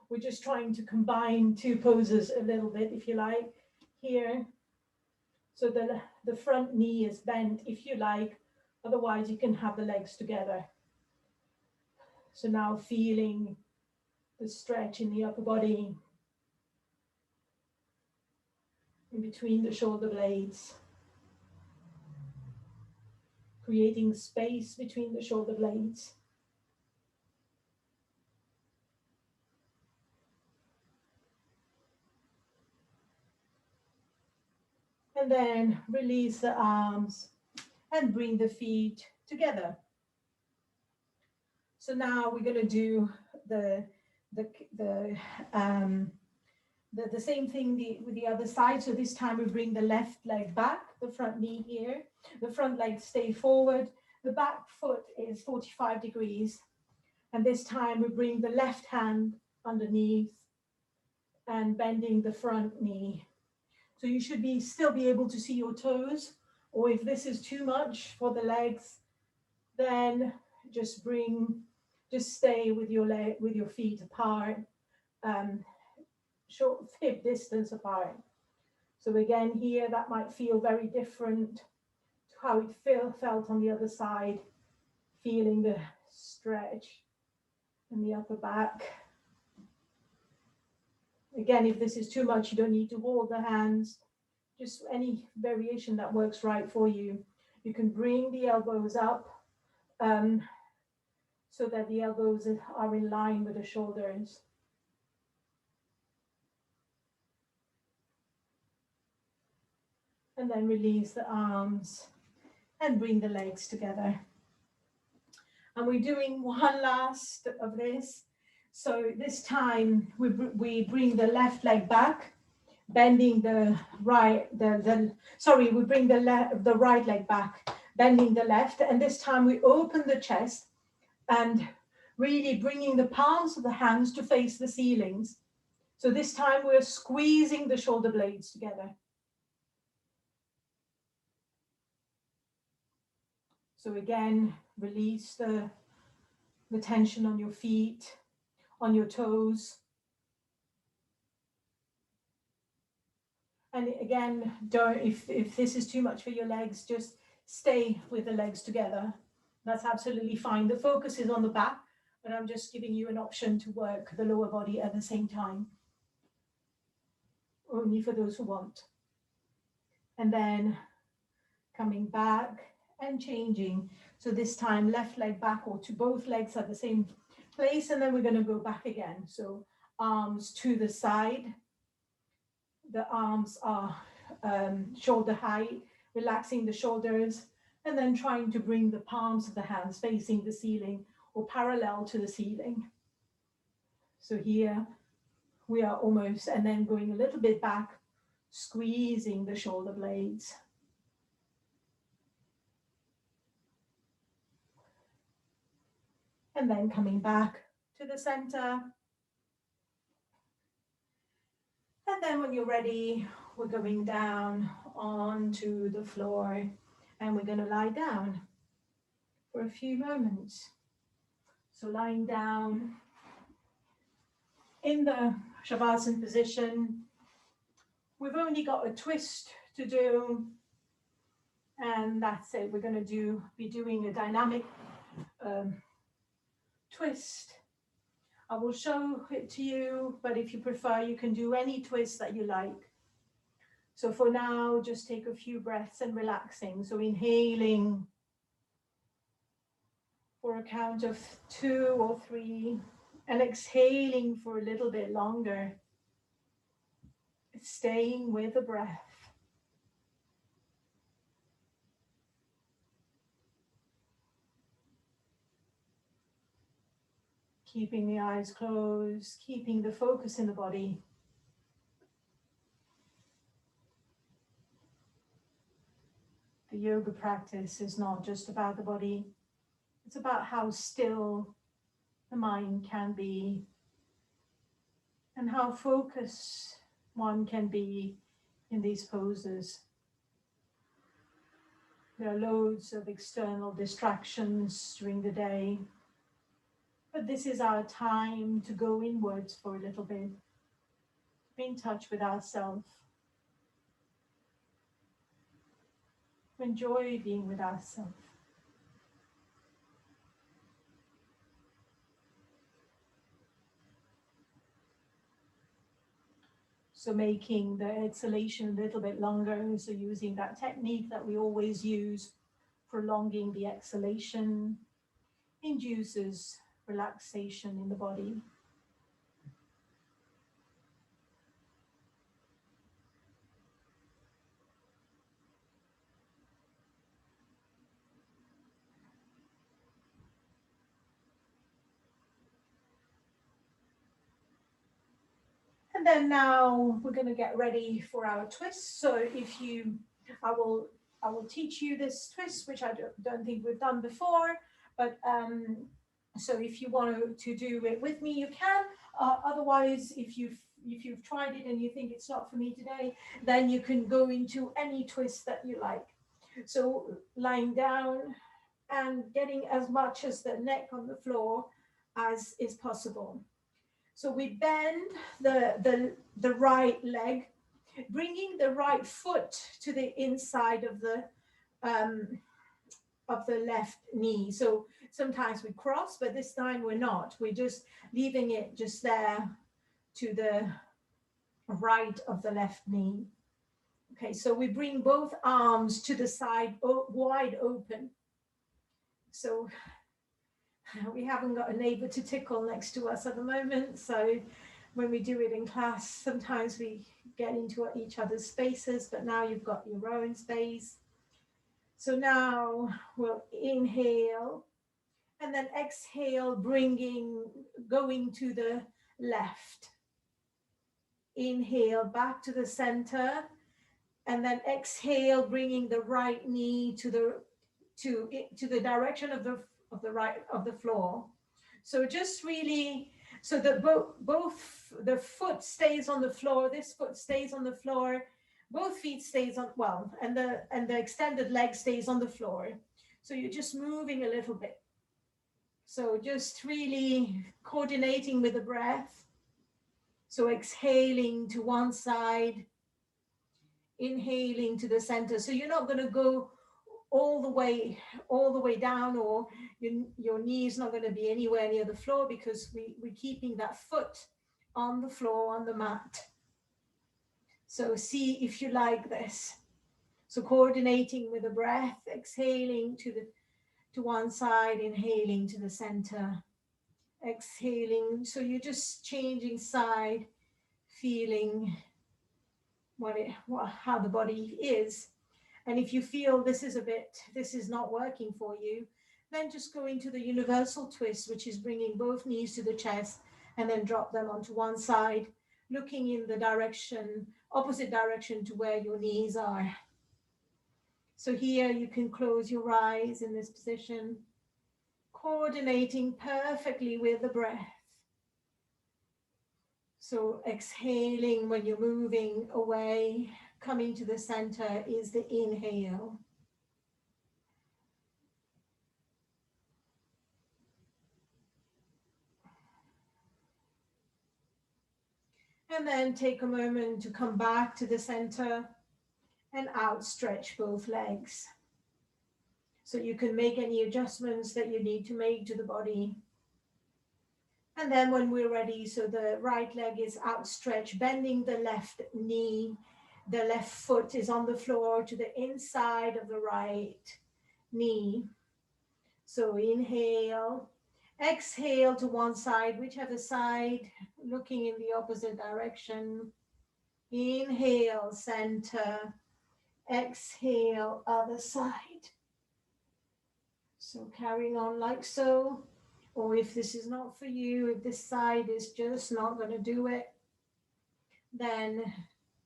we're just trying to combine two poses a little bit, if you like, here. So the front knee is bent, if you like. Otherwise, you can have the legs together. So now feeling the stretch in the upper body, in between the shoulder blades, creating space between the shoulder blades. And then release the arms and bring the feet together. So now we're going to do the same thing with the other side. So this time we bring the left leg back, the front knee here. The front leg stay forward. The back foot is 45 degrees. And this time we bring the left hand underneath and bending the front knee. So you should still be able to see your toes, or if this is too much for the legs, then just stay with your feet apart, short hip distance apart. So again, here that might feel very different to how it felt on the other side, feeling the stretch in the upper back. Again, if this is too much, you don't need to hold the hands, just any variation that works right for you. You can bring the elbows up so that the elbows are in line with the shoulders. And then release the arms and bring the legs together. And we're doing one last of this. So this time we bring the left leg back, bending the right, we bring the right leg back, bending the left. And this time we open the chest and really bringing the palms of the hands to face the ceilings. So this time we're squeezing the shoulder blades together. So again, release the tension on your feet, on your toes. And again, if this is too much for your legs, just stay with the legs together. That's absolutely fine. The focus is on the back, but I'm just giving you an option to work the lower body at the same time. Only for those who want. And then coming back and changing. So this time left leg back or to both legs at the same place, and then we're going to go back again. So arms to the side, the arms are shoulder height, relaxing the shoulders, and then trying to bring the palms of the hands facing the ceiling or parallel to the ceiling. So here we are almost, and then going a little bit back, squeezing the shoulder blades. And then coming back to the center. And then when you're ready, we're going down onto the floor and we're going to lie down for a few moments. So lying down in the Shavasana position, we've only got a twist to do, and that's it. We're going to be doing a dynamic twist. I will show it to you, but if you prefer, you can do any twist that you like. So for now, just take a few breaths and relaxing. So inhaling for a count of 2 or 3 and exhaling for a little bit longer. Staying with the breath. Keeping the eyes closed, keeping the focus in the body. The yoga practice is not just about the body, it's about how still the mind can be and how focused one can be in these poses. There are loads of external distractions during the day, but this is our time to go inwards for a little bit, to be in touch with ourselves, to enjoy being with ourselves. So making the exhalation a little bit longer, so using that technique that we always use, prolonging the exhalation, induces relaxation in the body. And then now we're going to get ready for our twist. So I will teach you this twist, which I don't think we've done before, but so if you want to do it with me, you can. Otherwise, if you've tried it and you think it's not for me today, then you can go into any twist that you like. So lying down and getting as much as the neck on the floor as is possible. So we bend the right leg, bringing the right foot to the inside of the left knee. So sometimes we cross, but this time we're not. We're just leaving it just there to the right of the left knee. Okay, so we bring both arms to the side, wide open. So we haven't got a neighbor to tickle next to us at the moment. So when we do it in class, sometimes we get into each other's spaces, but now you've got your own space. So now we'll inhale and then exhale, going to the left. Inhale back to the center, and then exhale, bringing the right knee to the direction of the right of the floor. So just really, so that both the foot stays on the floor, this foot stays on the floor, both feet stays on, well, and the extended leg stays on the floor. So you're just moving a little bit. So just really coordinating with the breath. So exhaling to one side, inhaling to the center. So you're not going to go all the way down, or your knee is not going to be anywhere near the floor, because we're keeping that foot on the floor, on the mat. So see if you like this. So coordinating with the breath, exhaling to one side, inhaling to the center, exhaling. So you're just changing side, feeling how the body is. And if you feel this is not working for you, then just go into the universal twist, which is bringing both knees to the chest and then drop them onto one side, looking in the opposite direction to where your knees are. So here you can close your eyes in this position, coordinating perfectly with the breath. So exhaling when you're moving away, coming to the center is the inhale. And then take a moment to come back to the center and outstretch both legs. So you can make any adjustments that you need to make to the body. And then when we're ready, so the right leg is outstretched, bending the left knee. The left foot is on the floor to the inside of the right knee. So inhale, exhale to one side, whichever side, looking in the opposite direction. Inhale, center. Exhale, other side. So carrying on like so. Or if this is not for you, if this side is just not going to do it, then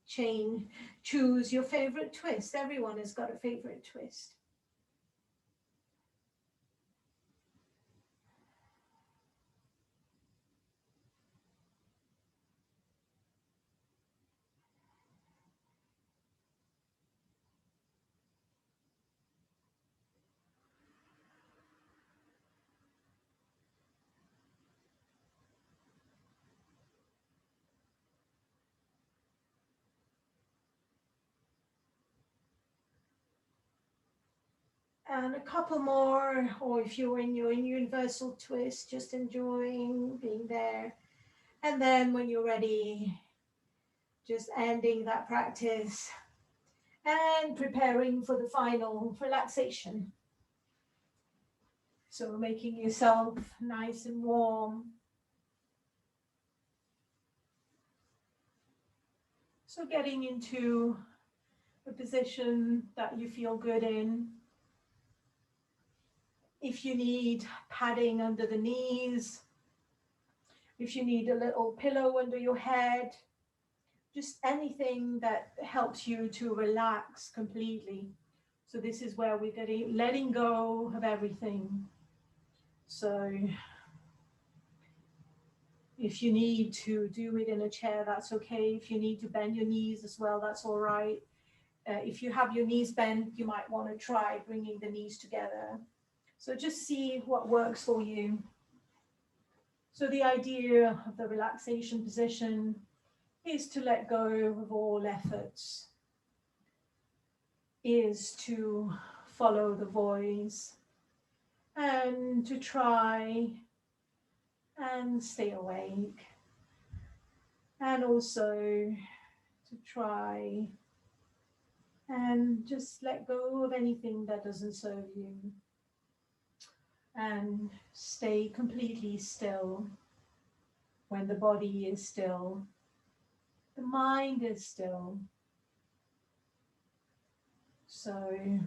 choose your favorite twist. Everyone has got a favorite twist. And a couple more, or if you're in your universal twist, just enjoying being there. And then when you're ready, just ending that practice and preparing for the final relaxation. So making yourself nice and warm. So getting into a position that you feel good in. If you need padding under the knees, if you need a little pillow under your head, just anything that helps you to relax completely. So this is where we're letting go of everything. So if you need to do it in a chair, that's okay. If you need to bend your knees as well, that's all right. If you have your knees bent, you might want to try bringing the knees together. So just see what works for you. So the idea of the relaxation position is to let go of all efforts, is to follow the voice and to try and stay awake, and also to try and just let go of anything that doesn't serve you and stay completely still. When the body is still, the mind is still. So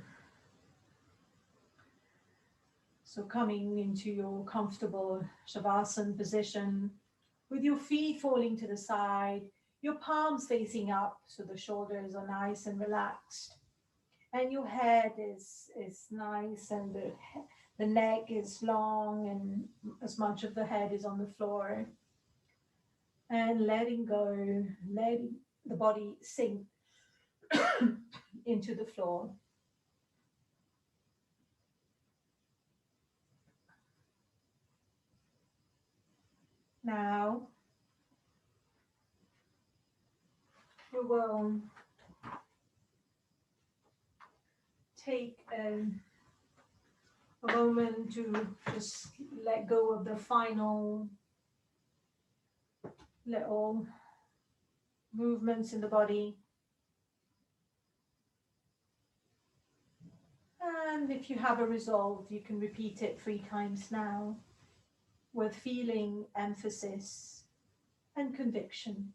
coming into your comfortable Shavasana position with your feet falling to the side, your palms facing up so the shoulders are nice and relaxed. And your head is nice and the neck is long and as much of the head is on the floor. And letting go, letting the body sink into the floor. Now, we will take a moment to just let go of the final little movements in the body. And if you have a resolve, you can repeat it 3 times now with feeling, emphasis, and conviction.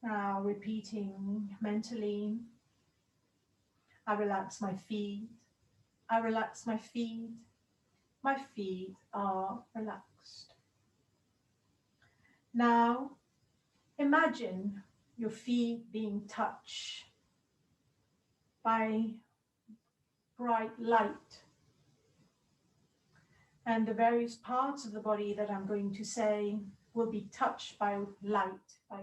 Now repeating mentally, I relax my feet, I relax my feet are relaxed. Now imagine your feet being touched by bright light, and the various parts of the body that I'm going to say will be touched by light, by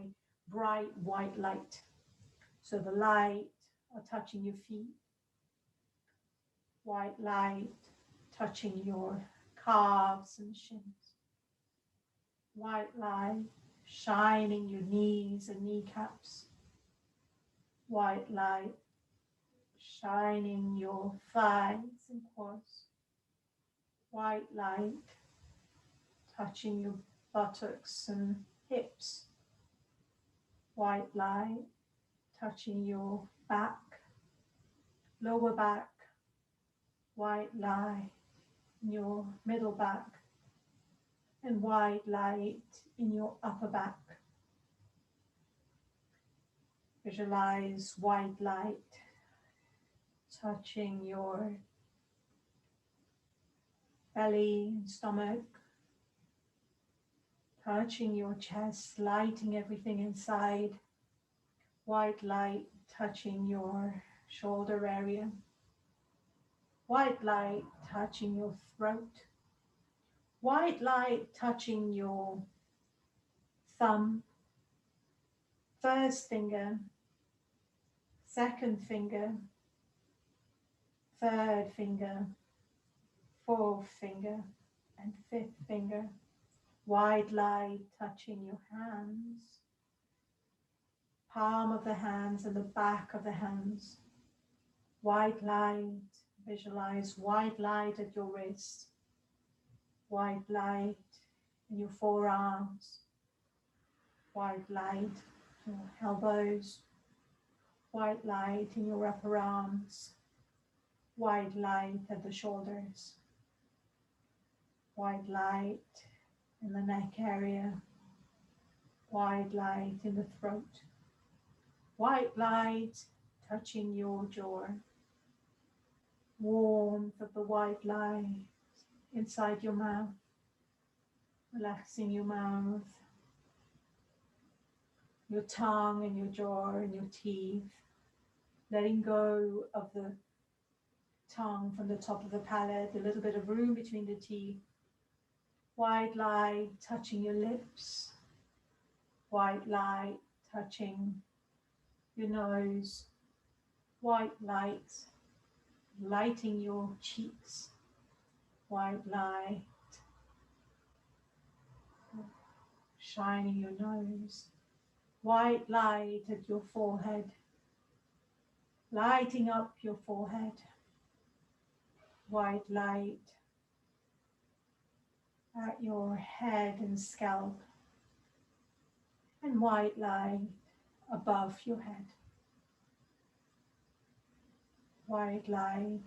bright white light. So the light are touching your feet, white light touching your calves and shins, white light shining your knees and kneecaps, white light shining your thighs and quads, white light touching your buttocks and hips, white light touching your back, lower back, white light in your middle back, and white light in your upper back. Visualize white light touching your belly and stomach, touching your chest, lighting everything inside. White light touching your shoulder area. White light touching your throat. White light touching your thumb, first finger, second finger, third finger, fourth finger, and fifth finger. White light touching your hands, palm of the hands and the back of the hands. White light, visualize white light at your wrist, white light in your forearms, white light in your elbows, white light in your upper arms, white light at the shoulders, white light in the neck area, white light in the throat, white light touching your jaw, warmth of the white light inside your mouth, relaxing your mouth, your tongue and your jaw and your teeth, letting go of the tongue from the top of the palate, a little bit of room between the teeth. White light touching your lips, white light touching your nose, white light lighting your cheeks, white light shining your nose, white light at your forehead, lighting up your forehead, white light at your head and scalp, and white light above your head. White light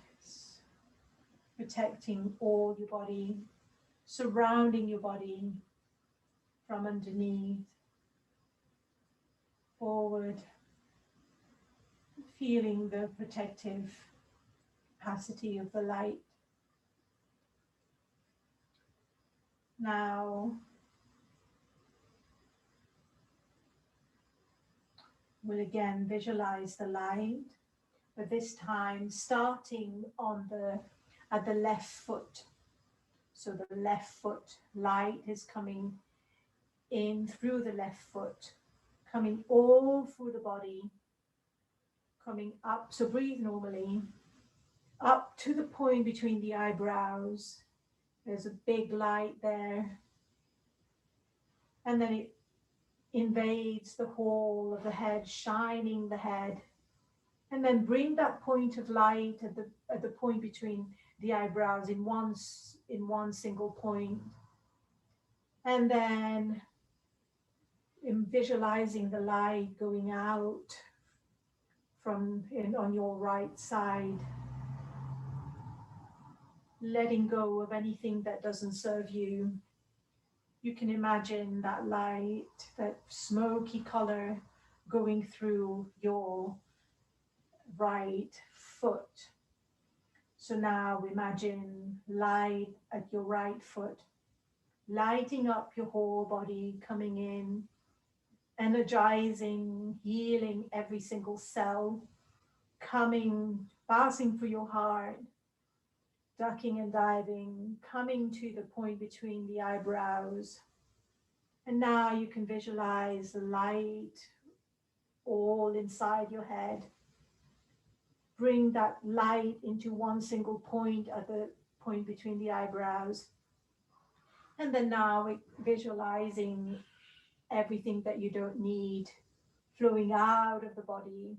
protecting all your body, surrounding your body from underneath, forward, feeling the protective capacity of the light. Now we'll again visualize the light, but this time starting at the left foot. So the left foot light is coming in through the left foot, coming all through the body, coming up. So breathe normally, up to the point between the eyebrows. There's a big light there. And then it invades the whole of the head, shining the head. And then bring that point of light at the point between the eyebrows in one single point. And then in visualizing the light going out from in on your right side, letting go of anything that doesn't serve you. You can imagine that light, that smoky color going through your right foot. So now imagine light at your right foot, lighting up your whole body, coming in, energizing, healing every single cell, coming, passing through your heart, ducking and diving, coming to the point between the eyebrows. And now you can visualize the light all inside your head. Bring that light into one single point at the point between the eyebrows. And then now visualizing everything that you don't need flowing out of the body,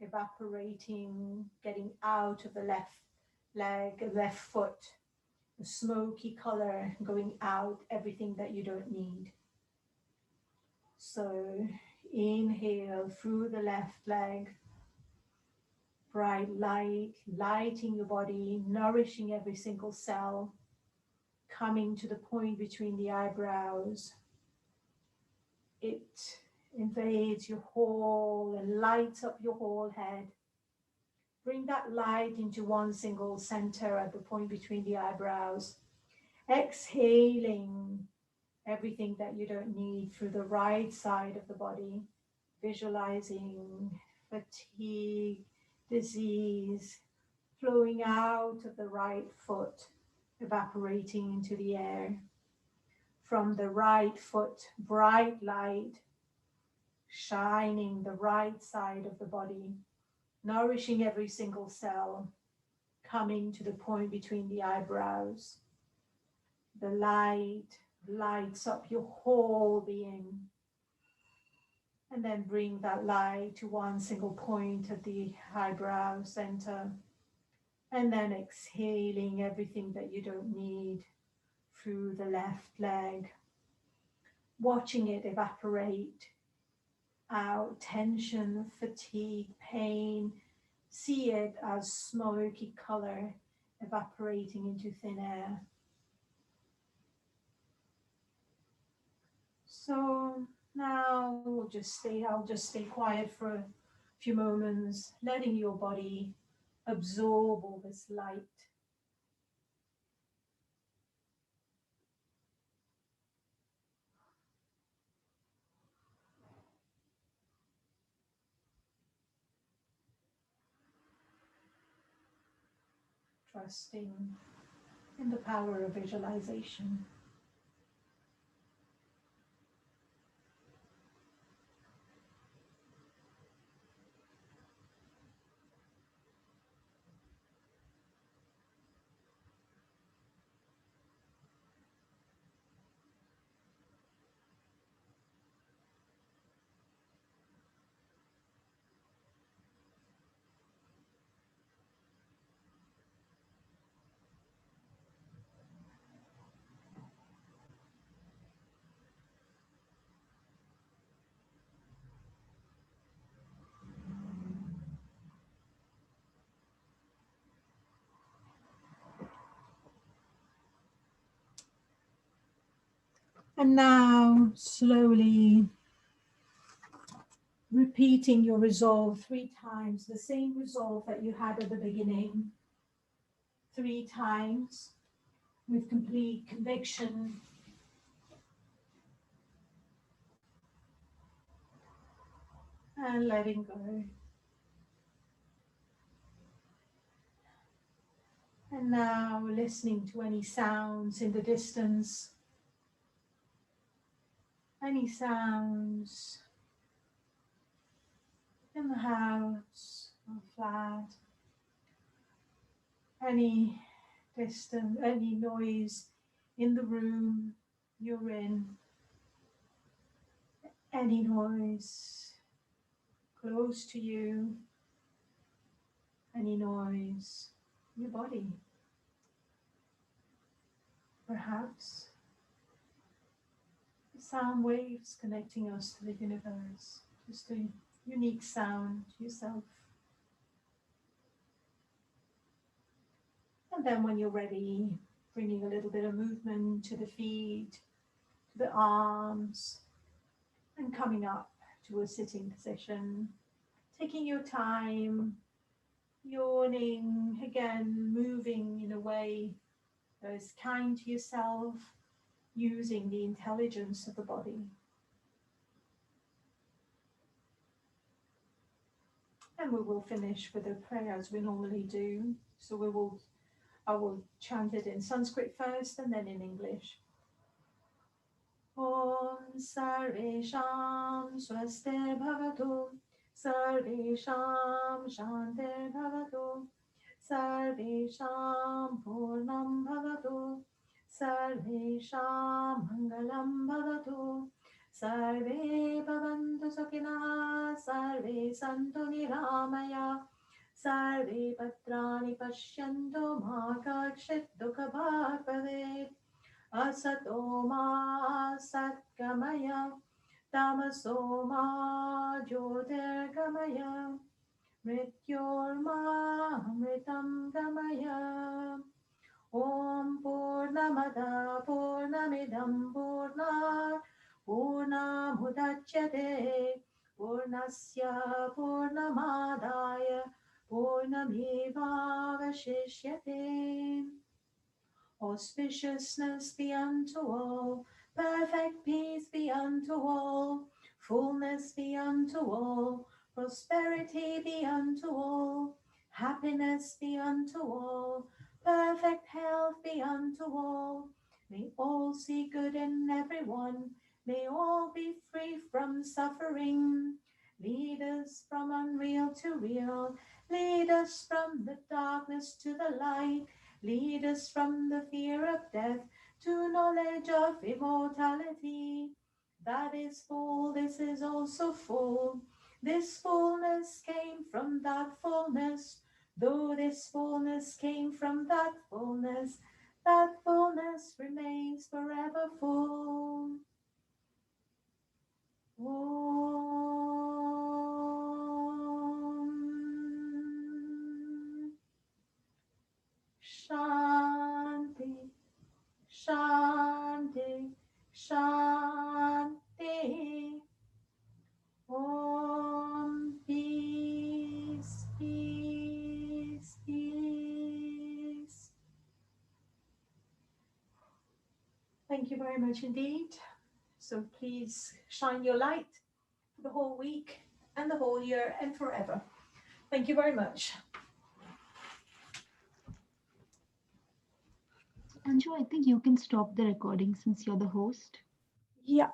evaporating, getting out of the left leg, left foot, the smoky color going out, everything that you don't need. So inhale through the left leg, bright light, lighting your body, nourishing every single cell, coming to the point between the eyebrows. It invades your whole and lights up your whole head. Bring that light into one single center at the point between the eyebrows. Exhaling everything that you don't need through the right side of the body. Visualizing fatigue, disease, flowing out of the right foot, evaporating into the air. From the right foot, bright light, shining the right side of the body, nourishing every single cell, coming to the point between the eyebrows. The light lights up your whole being. And then bring that light to one single point at the eyebrow center. And then exhaling everything that you don't need through the left leg. Watching it evaporate out, tension, fatigue, pain. See it as smoky color evaporating into thin air. So now I'll just stay quiet for a few moments, letting your body absorb all this light. Trusting in the power of visualization. And now slowly repeating your resolve 3 times, the same resolve that you had at the beginning, 3 times with complete conviction. And letting go. And now listening to any sounds in the distance, any sounds in the house or flat, any distant, any noise in the room you're in, any noise close to you, any noise in your body. Perhaps sound waves connecting us to the universe. Just a unique sound to yourself. And then when you're ready, bringing a little bit of movement to the feet, to the arms, and coming up to a sitting position. Taking your time, yawning, again, moving in a way that is kind to yourself, using the intelligence of the body. And we will finish with a prayer as we normally do. So I will chant it in Sanskrit first and then in English. Om Sarvesham Swastir Bhavatu Sarvesham Shantir Bhavatu Sarvesham Purnam Bhavatu Sarvesham Mangalam Bhavatu Sarve Bhavantu Sukhina Sarve Santu Niramaya Sarve Patrani Pashyantu Ma Kakshit Dukha Bhag Bhavet Asato ma satgamaya tamaso ma jyotirgamaya mrityorma amritam gamaya Om Purnamada Purnamidam Purnamudachyate Purnasya Purnamadaya Purnamevavashishyate. Auspiciousness be unto all, perfect peace be unto all, fullness be unto all, prosperity be unto all, happiness be unto all, perfect health be unto all. May all see good in everyone, may all be free from suffering. Lead us from unreal to real, lead us from the darkness to the light. Lead us from the fear of death to knowledge of immortality. That is full, this is also full. This fullness came from that fullness. Though this fullness came from that fullness remains forever full. Om Shanti, Shanti, Shanti. Om peace, peace, peace. Thank you very much indeed. So please shine your light for the whole week and the whole year and forever. Thank you very much. Anju, I think you can stop the recording since you're the host. Yeah.